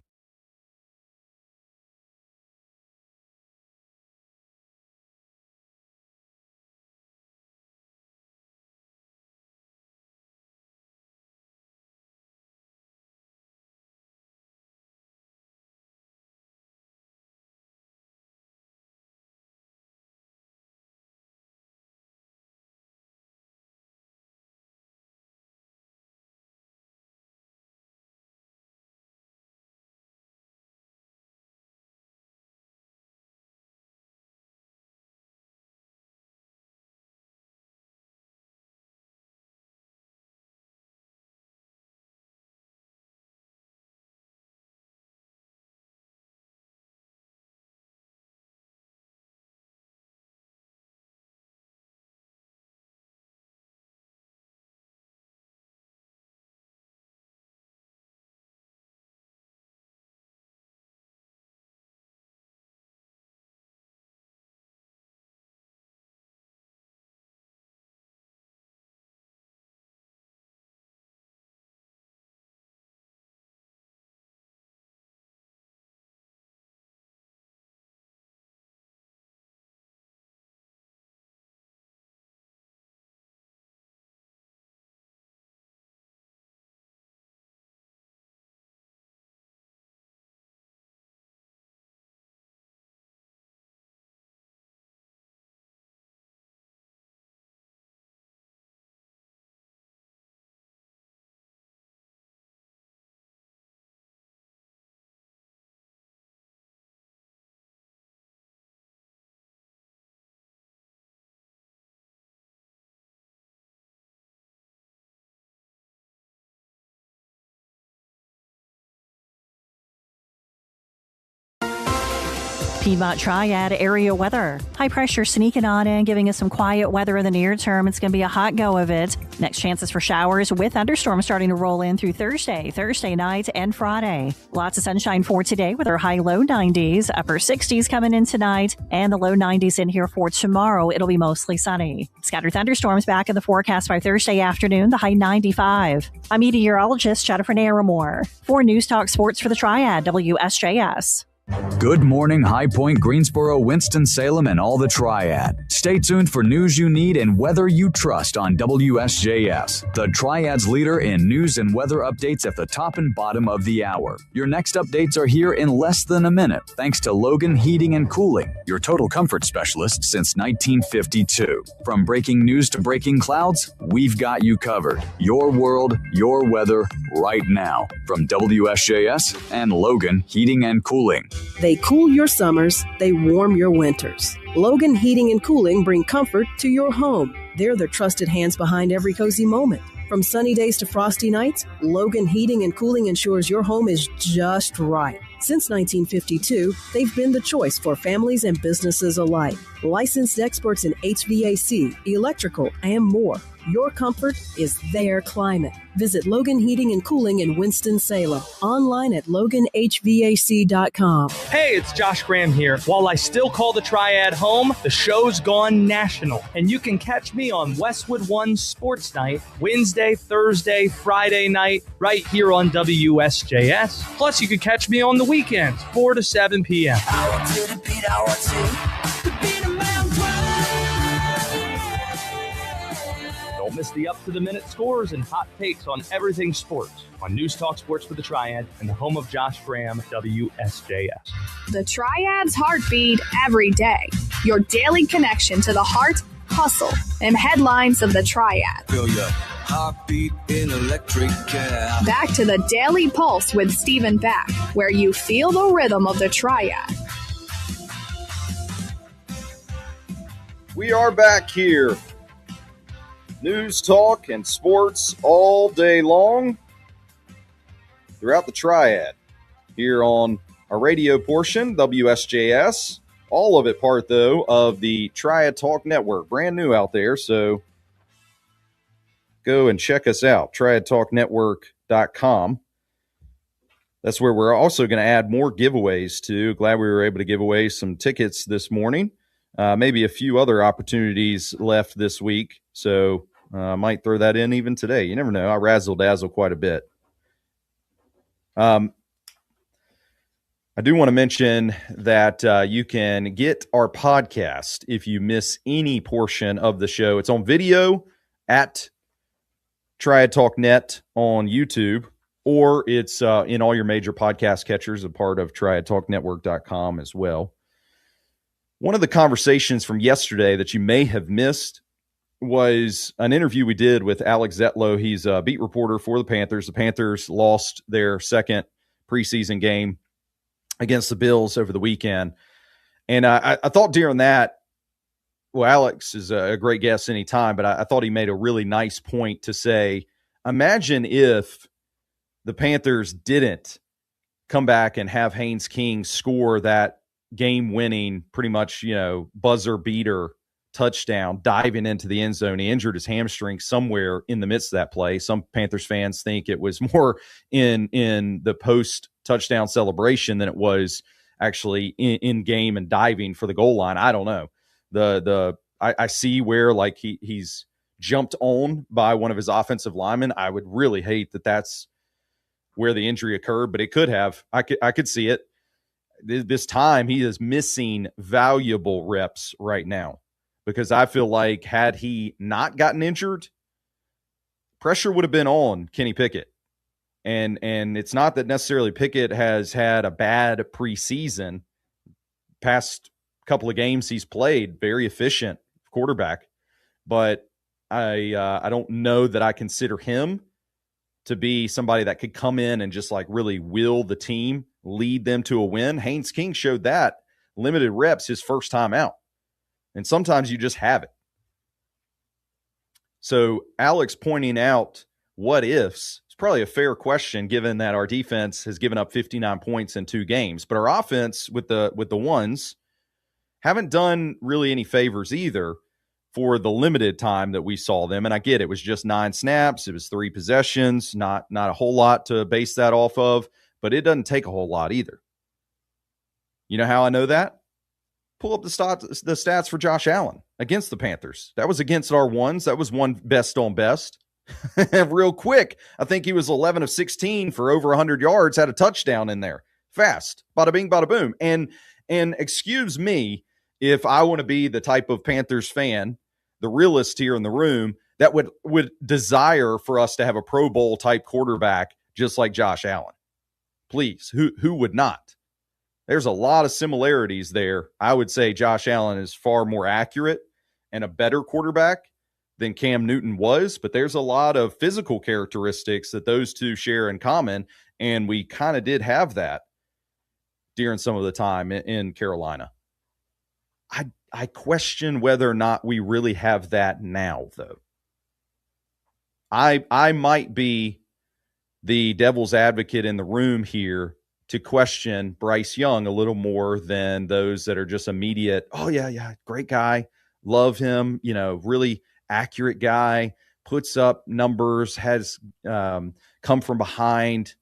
Piedmont Triad area weather. High pressure sneaking on in, giving us some quiet weather in the near term. It's going to be a hot go of it. Next chances for showers with thunderstorms starting to roll in through Thursday night, and Friday. Lots of sunshine for today with our high low 90s, upper 60s coming in tonight, and the low 90s in here for tomorrow. It'll be mostly sunny. Scattered thunderstorms back in the forecast by Thursday afternoon, the high 95. I'm meteorologist Jennifer Naramore. For News Talk Sports for the Triad, WSJS. Good morning, High Point, Greensboro, Winston-Salem, and all the Triad. Stay tuned for news you need and weather you trust on WSJS, the Triad's leader in news and weather updates at the top and bottom of the hour. Your next updates are here in less than a minute, thanks to Logan Heating and Cooling, your total comfort specialist since 1952. From breaking news to breaking clouds, we've got you covered. Your world, your weather, right now. From WSJS and Logan Heating and Cooling. They cool your summers, they warm your winters. Logan Heating and Cooling bring comfort to your home. They're the trusted hands behind every cozy moment. From sunny days to frosty nights, Logan Heating and Cooling ensures your home is just right. Since 1952, they've been the choice for families and businesses alike. Licensed experts in HVAC, electrical, and more. Your comfort is their climate. Visit Logan Heating and Cooling in Winston-Salem. Online at loganhvac.com. Hey, it's Josh Graham here. While I still call the Triad home, the show's gone national. And you can catch me on Westwood One Sports Night, Wednesday, Thursday, Friday night, right here on WSJS. Plus, you can catch me on the weekends, 4 to 7 p.m. Don't miss the up-to-the-minute scores and hot takes on everything sports on News Talk Sports for the Triad and the home of Josh Graham, WSJS. The Triad's heartbeat every day. Your daily connection to the heart, hustle, and headlines of the Triad. Feel your heartbeat in electric chair. Back to the Daily Pulse with Stephen Back, where you feel the rhythm of the Triad. We are back here. News, talk, and sports all day long throughout the Triad here on our radio portion, WSJS. All of it part, though, of the Triad Talk Network. Brand new out there, so go and check us out, triadtalknetwork.com. That's where we're also going to add more giveaways to. Glad we were able to give away some tickets this morning. Maybe a few other opportunities left this week, so I might throw that in even today. You never know. I razzle-dazzle quite a bit. I do want to mention that you can get our podcast if you miss any portion of the show. It's on video at Triad Talk Net on YouTube, or it's in all your major podcast catchers, a part of triadtalknetwork.com as well. One of the conversations from yesterday that you may have missed was an interview we did with Alex Zetlow. He's a beat reporter for the Panthers. The Panthers lost their second preseason game against the Bills over the weekend. And I thought during that, well, Alex is a great guest anytime, but I thought he made a really nice point to say, imagine if the Panthers didn't come back and have Haynes King score that game-winning, pretty much, buzzer beater touchdown, diving into the end zone. He injured his hamstring somewhere in the midst of that play. Some Panthers fans think it was more in the post-touchdown celebration than it was actually in game and diving for the goal line. I don't know. I see where like he's jumped on by one of his offensive linemen. I would really hate that that's where the injury occurred, but it could have. I could see it. This time he is missing valuable reps right now, because I feel like had he not gotten injured, pressure would have been on Kenny Pickett. And it's not that necessarily Pickett has had a bad preseason. Past couple of games he's played, very efficient quarterback. But I don't know that I consider him to be somebody that could come in and just like really will the team, lead them to a win. Haynes King showed that limited reps his first time out. And sometimes you just have it. So Alex pointing out what ifs is probably a fair question, given that our defense has given up 59 points in 2 games. But our offense with the ones haven't done really any favors either for the limited time that we saw them. And I get it was just 9 snaps. It was 3 possessions, not a whole lot to base that off of, but it doesn't take a whole lot either. You know how I know that? Pull up the stats for Josh Allen against the Panthers. That was against our ones. That was one best on best. Real quick, I think he was 11 of 16 for over 100 yards, had a touchdown in there. fast. Bada bing, bada boom. And excuse me if I want to be the type of Panthers fan, the realist here in the room, that would desire for us to have a Pro Bowl type quarterback just like Josh Allen. Please, who would not? There's a lot of similarities there. I would say Josh Allen is far more accurate and a better quarterback than Cam Newton was, but there's a lot of physical characteristics that those two share in common, and we kind of did have that during some of the time in Carolina. I question whether or not we really have that now, though. I might be the devil's advocate in the room here to question Bryce Young a little more than those that are just immediate, oh, yeah, great guy, love him, really accurate guy, puts up numbers, has come from behind,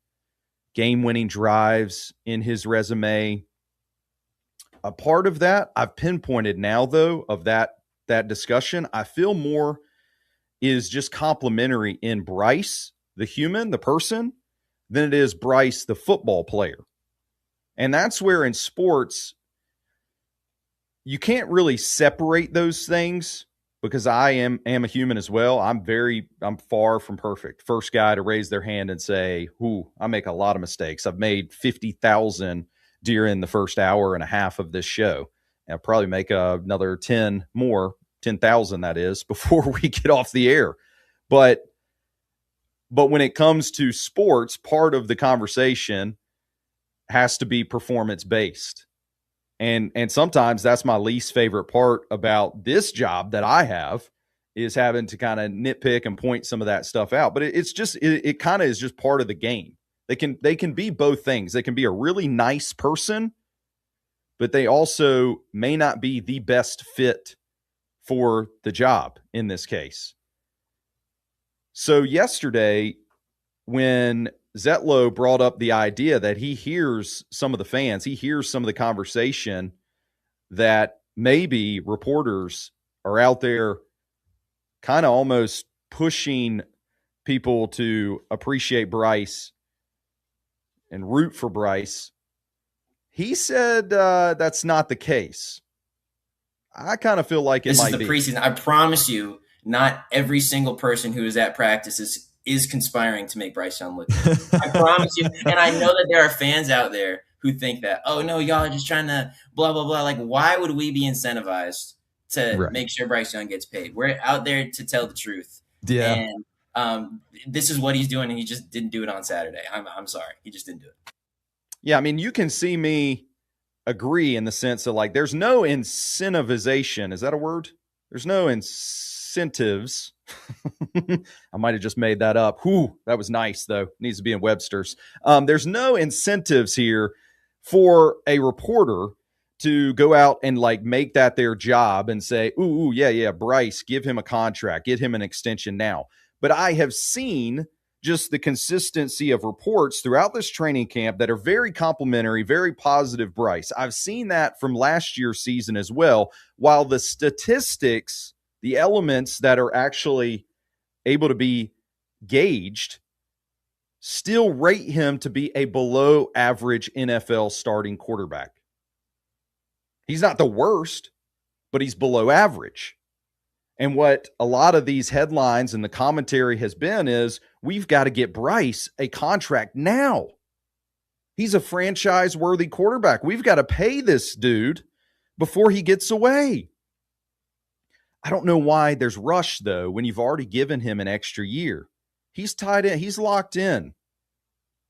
game-winning drives in his resume. A part of that I've pinpointed now, though, of that discussion, I feel more is just complimentary in Bryce, the human, the person, than it is Bryce, the football player. And that's where in sports, you can't really separate those things, because I am a human as well. I'm far from perfect. First guy to raise their hand and say, I make a lot of mistakes. I've made 50,000 during the first hour and a half of this show. And I'll probably make another 10,000 that is, before we get off the air. But when it comes to sports, part of the conversation has to be performance-based. And sometimes that's my least favorite part about this job that I have, is having to kind of nitpick and point some of that stuff out. But it kind of is just part of the game. They can be both things. They can be a really nice person, but they also may not be the best fit for the job in this case. So yesterday, when Zetlow brought up the idea that he hears some of the fans, he hears some of the conversation that maybe reporters are out there kind of almost pushing people to appreciate Bryce and root for Bryce. He said that's not the case. I kind of feel like it might be. This is the preseason. I promise you, not every single person who is at practice is conspiring to make Bryce Young look good. I promise you. And I know that there are fans out there who think that, oh, no, y'all are just trying to blah, blah, blah. Like, why would we be incentivized to make sure Bryce Young gets paid? We're out there to tell the truth. Yeah. And this is what he's doing, and he just didn't do it on Saturday. I'm sorry. He just didn't do it. Yeah, I mean, you can see me agree in the sense of, like, there's no incentivization. Is that a word? There's no incentives. I might have just made that up. That was nice, though. Needs to be in Webster's. There's no incentives here for a reporter to go out and, like, make that their job and say, yeah, Bryce, give him a contract, get him an extension now. But I have seen just the consistency of reports throughout this training camp that are very complimentary, very positive Bryce. I've seen that from last year's season as well, while the statistics, the elements that are actually able to be gauged, still rate him to be a below average NFL starting quarterback. He's not the worst, but he's below average. And what a lot of these headlines and the commentary has been is, we've got to get Bryce a contract now. He's a franchise-worthy quarterback. We've got to pay this dude before he gets away. I don't know why there's rush, though, when you've already given him an extra year. He's tied in. He's locked in.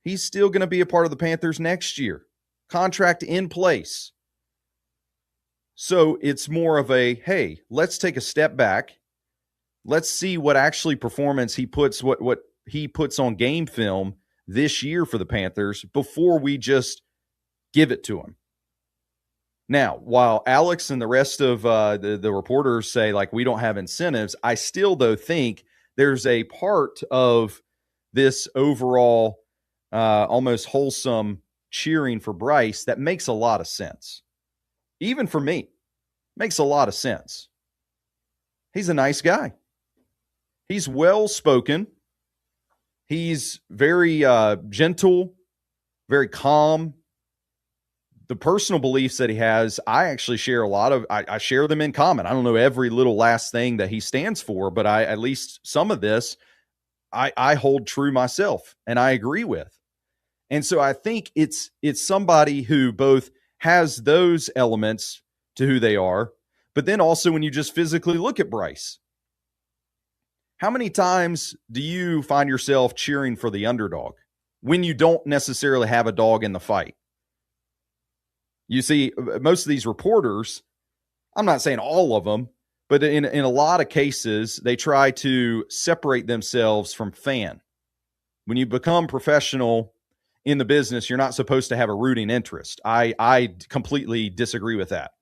He's still going to be a part of the Panthers next year. Contract in place. So it's more of a, hey, let's take a step back. Let's see what actually performance he puts, what he puts on game film this year for the Panthers before we just give it to him. Now, while Alex and the rest of the reporters say, like, we don't have incentives, I still, though, think there's a part of this overall almost wholesome cheering for Bryce that makes a lot of sense. Even for me, makes a lot of sense. He's a nice guy. He's well-spoken. He's very gentle, very calm, the personal beliefs that he has, I actually share a lot of, I share them in common. I don't know every little last thing that he stands for, but at least some of this, I hold true myself and I agree with. And so I think it's somebody who both has those elements to who they are, but then also when you just physically look at Bryce, how many times do you find yourself cheering for the underdog when you don't necessarily have a dog in the fight? You see, most of these reporters, I'm not saying all of them, but in a lot of cases, they try to separate themselves from fan. When you become professional in the business, you're not supposed to have a rooting interest. I completely disagree with that.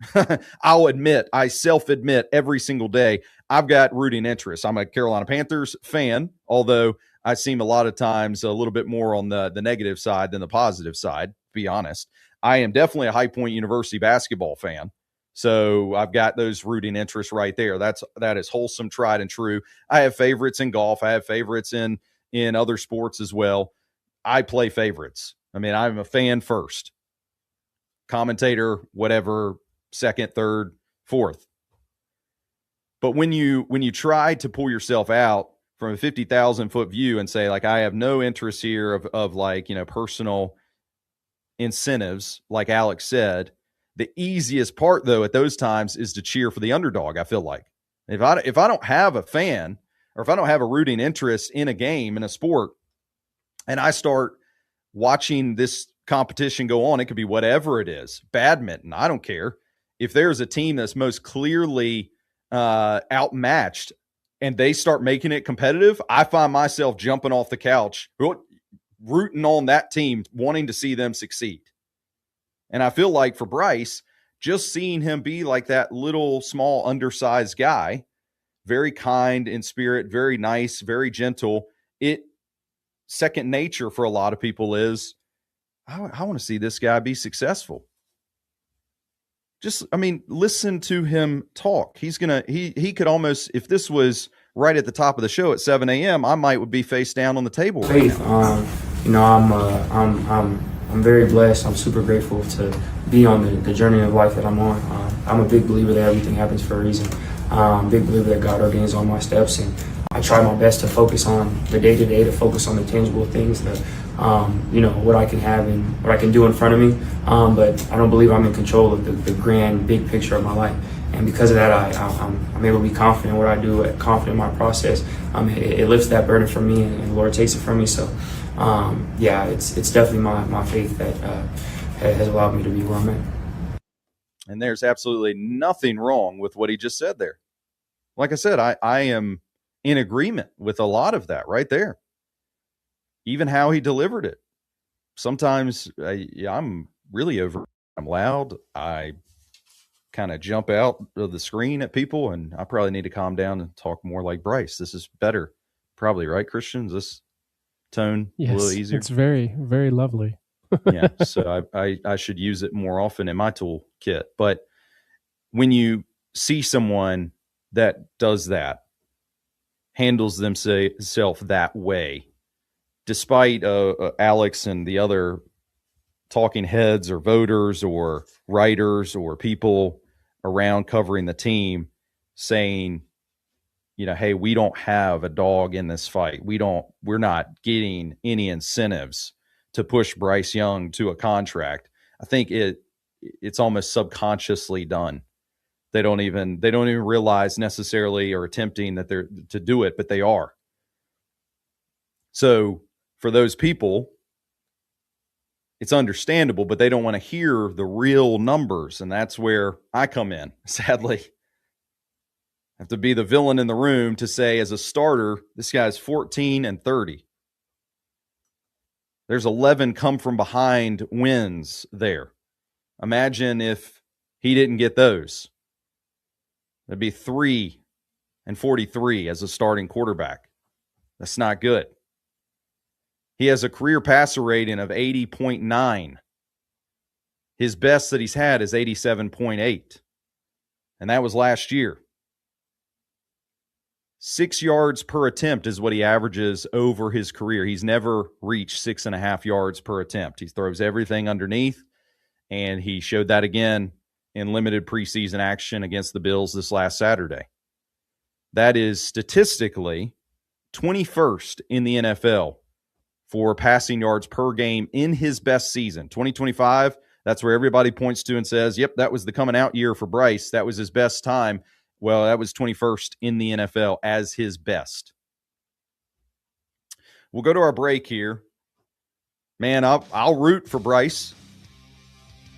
I self-admit every single day, I've got rooting interests. I'm a Carolina Panthers fan, although I seem a lot of times a little bit more on the negative side than the positive side, to be honest. I am definitely a High Point University basketball fan. So I've got those rooting interests right there. That is wholesome, tried and true. I have favorites in golf. I have favorites in other sports as well. I play favorites. I mean, I'm a fan first. Commentator, whatever, second, third, fourth. But when you try to pull yourself out from a 50,000 foot view and say, like, I have no interest here of like, personal incentives, like Alex said, the easiest part though at those times is to cheer for the underdog. I feel like if I don't have a fan, or if I don't have a rooting interest in a game, in a sport, and I start watching this competition go on, it could be whatever it is, badminton, I don't care. If there's a team that's most clearly outmatched and they start making it competitive, I find myself jumping off the couch, rooting on that team, wanting to see them succeed. And I feel like for Bryce, just seeing him be like that little small undersized guy, very kind in spirit, very nice, very gentle, it second nature for a lot of people is, I want to see this guy be successful. Listen to him talk. He could almost, if this was right at the top of the show at 7 a.m., I would be face down on the table. Faith, I'm very blessed. I'm super grateful to be on the journey of life that I'm on. I'm a big believer that everything happens for a reason. I'm a big believer that God ordains all my steps, and I try my best to focus on the day-to-day, to focus on the tangible things that, what I can have and what I can do in front of me. But I don't believe I'm in control of the grand, big picture of my life. And because of that, I'm able to be confident in what I do, confident in my process. It lifts that burden from me, and the Lord takes it from me. So, it's definitely my faith that has allowed me to be where I'm at. And there's absolutely nothing wrong with what he just said there. Like I said, I am in agreement with a lot of that right there. Even how he delivered it. Sometimes I'm really I'm loud. I kind of jump out of the screen at people, and I probably need to calm down and talk more like Bryce. This is better. Probably, right, Christian? Is this tone a little easier? It's very, very lovely. Yeah, so I should use it more often in my toolkit. But when you see someone that does that, handles themselves that way, despite Alex and the other talking heads or voters or writers or people around covering the team saying, hey, we don't have a dog in this fight. We're not getting any incentives to push Bryce Young to a contract. I think it's almost subconsciously done. They don't even realize necessarily or attempting that they're to do it, but they are. So for those people, it's understandable, but they don't want to hear the real numbers. And that's where I come in. Sadly, I have to be the villain in the room to say, as a starter, this guy's 14-30. There's 11 come from behind wins there. Imagine if he didn't get those. That'd be 3-43 as a starting quarterback. That's not good. He has a career passer rating of 80.9. His best that he's had is 87.8. And that was last year. 6 yards per attempt is what he averages over his career. He's never reached 6.5 yards per attempt. He throws everything underneath. And he showed that again in limited preseason action against the Bills this last Saturday. That is statistically 21st in the NFL for passing yards per game in his best season. 2025, that's where everybody points to and says, yep, that was the coming out year for Bryce. That was his best time. Well, that was 21st in the NFL as his best. We'll go to our break here. Man, I'll root for Bryce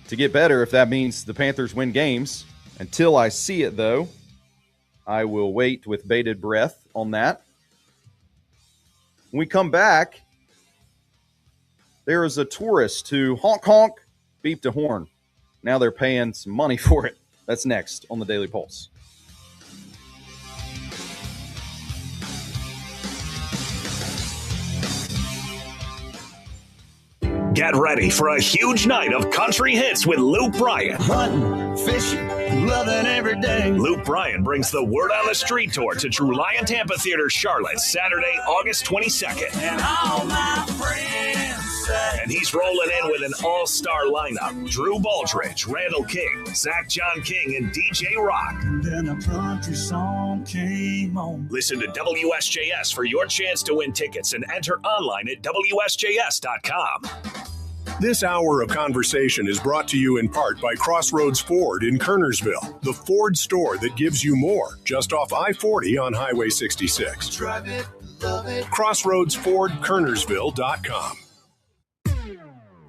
to get better if that means the Panthers win games. Until I see it, though, I will wait with bated breath on that. When we come back, there is a tourist who honk, honk, beeped a horn. Now they're paying some money for it. That's next on the Daily Pulse. Get ready for a huge night of country hits with Luke Bryan. Hunting, fishing, loving every day. Luke Bryan brings the Word on the Street tour to True Lion Amphitheater, Charlotte, Saturday, August 22nd. And all my friends say. And he's rolling in with an all-star lineup. Drew Baldridge, Randall King, Zach John King, and DJ Rock. And then a country song came on. Listen to WSJS for your chance to win tickets and enter online at WSJS.com. This hour of conversation is brought to you in part by Crossroads Ford in Kernersville, the Ford store that gives you more, just off I-40 on Highway 66. Drive it, love it. CrossroadsFordKernersville.com.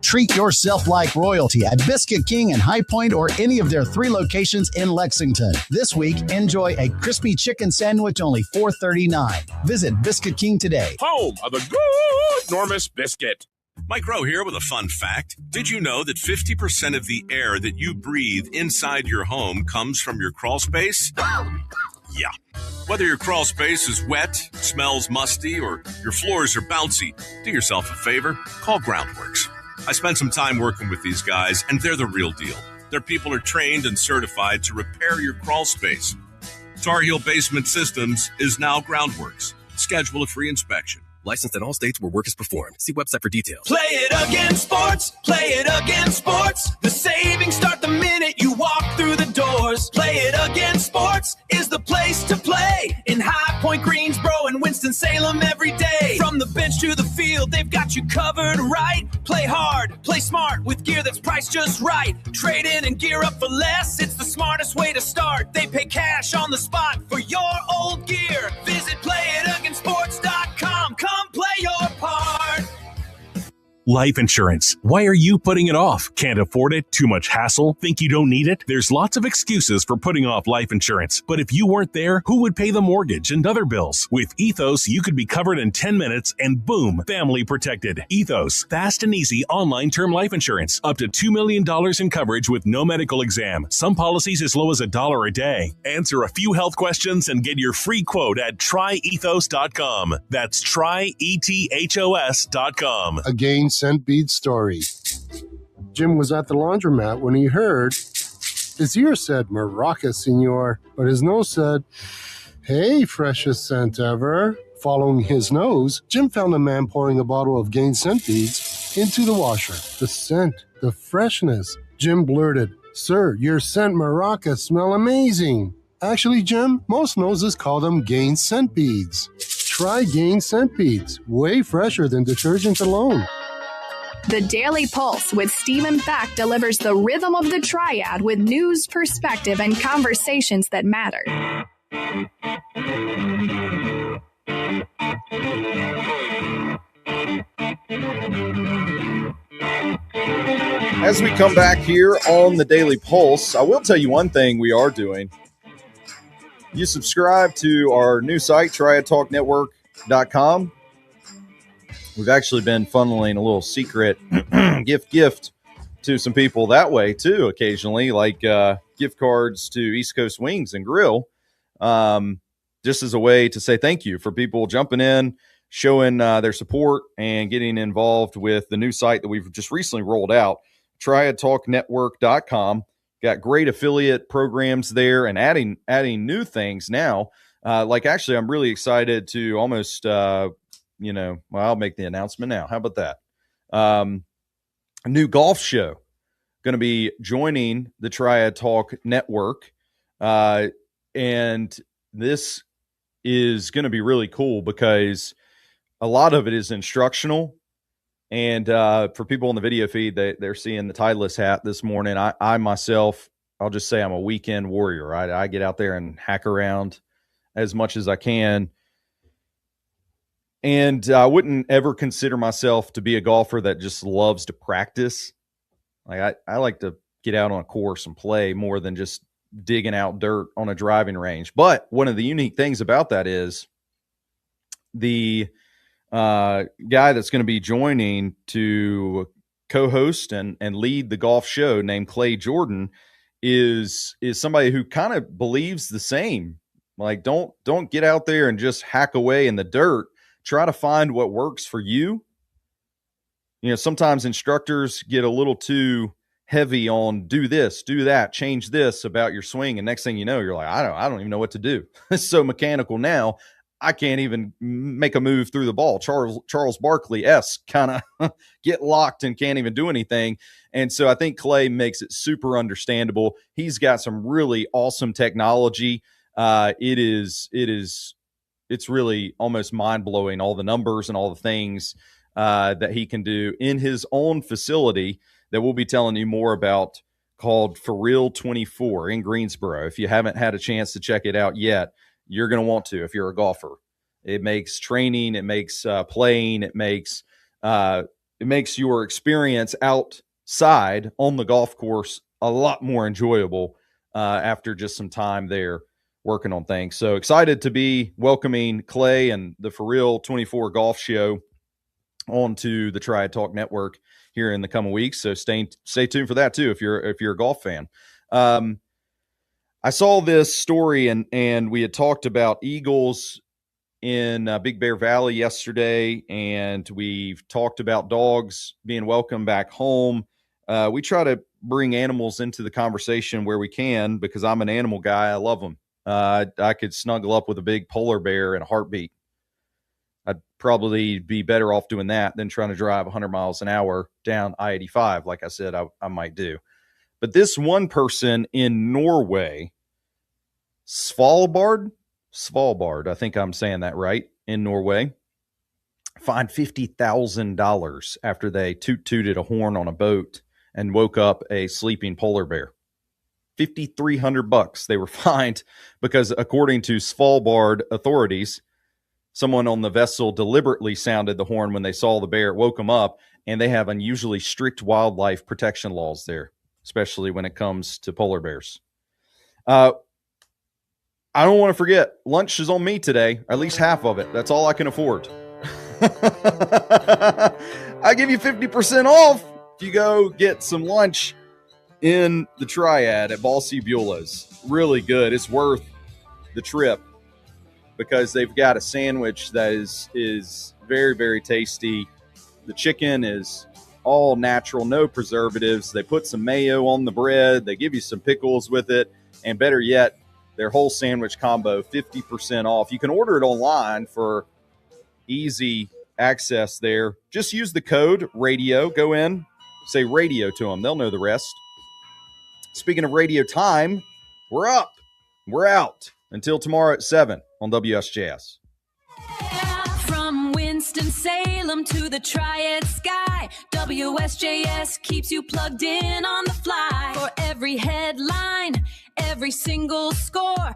Treat yourself like royalty at Biscuit King in High Point or any of their 3 locations in Lexington. This week, enjoy a crispy chicken sandwich only $4.39. Visit Biscuit King today. Home of the good Normus Biscuit. Mike Rowe here with a fun fact. Did you know that 50% of the air that you breathe inside your home comes from your crawl space? Yeah. Whether your crawl space is wet, smells musty, or your floors are bouncy, do yourself a favor, call Groundworks. I spent some time working with these guys, and they're the real deal. Their people are trained and certified to repair your crawl space. Tar Heel Basement Systems is now Groundworks. Schedule a free inspection. Licensed in all states where work is performed. See website for details. Play it again, sports. Play it again, sports. The savings start the minute you walk through the doors. Play it again, sports is the place to play. In High Point, Greensboro, and Winston-Salem every day. From the bench to the field, they've got you covered right. Play hard, play smart with gear that's priced just right. Trade in and gear up for less. It's the smartest way to start. They pay cash on the spot for your old gear. Visit playitagainsports.com. Come play your part. Life insurance. Why are you putting it off? Can't afford it? Too much hassle? Think you don't need it? There's lots of excuses for putting off life insurance. But if you weren't there, who would pay the mortgage and other bills? With Ethos, you could be covered in 10 minutes and boom, family protected. Ethos, fast and easy online term life insurance. Up to $2 million in coverage with no medical exam. Some policies as low as $1 a day. Answer a few health questions and get your free quote at tryethos.com. That's tryethos.com. Again, St. Bede's story. Jim was at the laundromat when he heard his ear said, "Maraca, senor," but his nose said, "Hey, freshest scent ever." Following his nose, Jim found a man pouring a bottle of Gain Scent Beads into the washer. The scent, the freshness. Jim blurted, "Sir, your scent Maraca smell amazing." Actually, Jim, most noses call them Gain Scent Beads. Try Gain Scent Beads, way fresher than detergent alone. The Daily Pulse with Stephen Fack delivers the rhythm of the triad with news, perspective, and conversations that matter. As we come back here on the Daily Pulse, I will tell you one thing we are doing. You subscribe to our new site, triadtalknetwork.com. We've actually been funneling a little secret gift to some people that way, too, occasionally, like gift cards to East Coast Wings and Grill, just as a way to say thank you for people jumping in, showing their support, and getting involved with the new site that we've just recently rolled out, triadtalknetwork.com. Got great affiliate programs there and adding new things now. Actually, I'm really excited to almost... I'll make the announcement now. How about that? A new golf show going to be joining the Triad Talk Network. And this is going to be really cool because a lot of it is instructional. And for people on the video feed, they're seeing the Titleist hat this morning. I myself, I'll just say I'm a weekend warrior, right? I get out there and hack around as much as I can. And I wouldn't ever consider myself to be a golfer that just loves to practice. Like I like to get out on a course and play more than just digging out dirt on a driving range. But one of the unique things about that is the guy that's going to be joining to co-host and lead the golf show, named Clay Jordan, is somebody who kind of believes the same. Like, don't get out there and just hack away in the dirt. Try to find what works for you. You know, sometimes instructors get a little too heavy on do this, do that, change this about your swing, and next thing you know, you're like, I don't even know what to do. It's so mechanical now. I can't even make a move through the ball. Charles Barkley-esque kind of get locked and can't even do anything. And so I think Clay makes it super understandable. He's got some really awesome technology. It's really almost mind-blowing, all the numbers and all the things that he can do in his own facility that we'll be telling you more about, called For Real 24 in Greensboro. If you haven't had a chance to check it out yet, you're going to want to if you're a golfer. It makes training, it makes playing, it makes your experience outside on the golf course a lot more enjoyable after just some time there working on things. So excited to be welcoming Clay and the For Real 24 Golf Show onto the Triad Talk Network here in the coming weeks. So stay tuned for that too if you're a golf fan. I saw this story and we had talked about eagles in Big Bear Valley yesterday, and we've talked about dogs being welcome back home. We try to bring animals into the conversation where we can because I'm an animal guy. I love them. I could snuggle up with a big polar bear in a heartbeat. I'd probably be better off doing that than trying to drive 100 miles an hour down I-85, like I said I might do. But this one person in Norway, Svalbard, I think I'm saying that right, in Norway, fined $50,000 after they tooted a horn on a boat and woke up a sleeping polar bear. $5,300 they were fined because, according to Svalbard authorities, someone on the vessel deliberately sounded the horn when they saw the bear, woke them up, and they have unusually strict wildlife protection laws there, especially when it comes to polar bears. I don't want to forget, lunch is on me today, at least half of it. That's all I can afford. I give you 50% off if you go get some lunch in the Triad at Ballsy Beulah's. Really good. It's worth the trip because they've got a sandwich that is very, very tasty. The chicken is all natural, no preservatives. They put some mayo on the bread. They give you some pickles with it. And better yet, their whole sandwich combo, 50% off. You can order it online for easy access there. Just use the code radio. Go in, say radio to them. They'll know the rest. Speaking of radio time, we're up. We're out. Until tomorrow at 7 on WSJS. From Winston-Salem to the Triad sky, WSJS keeps you plugged in on the fly. For every headline, every single score,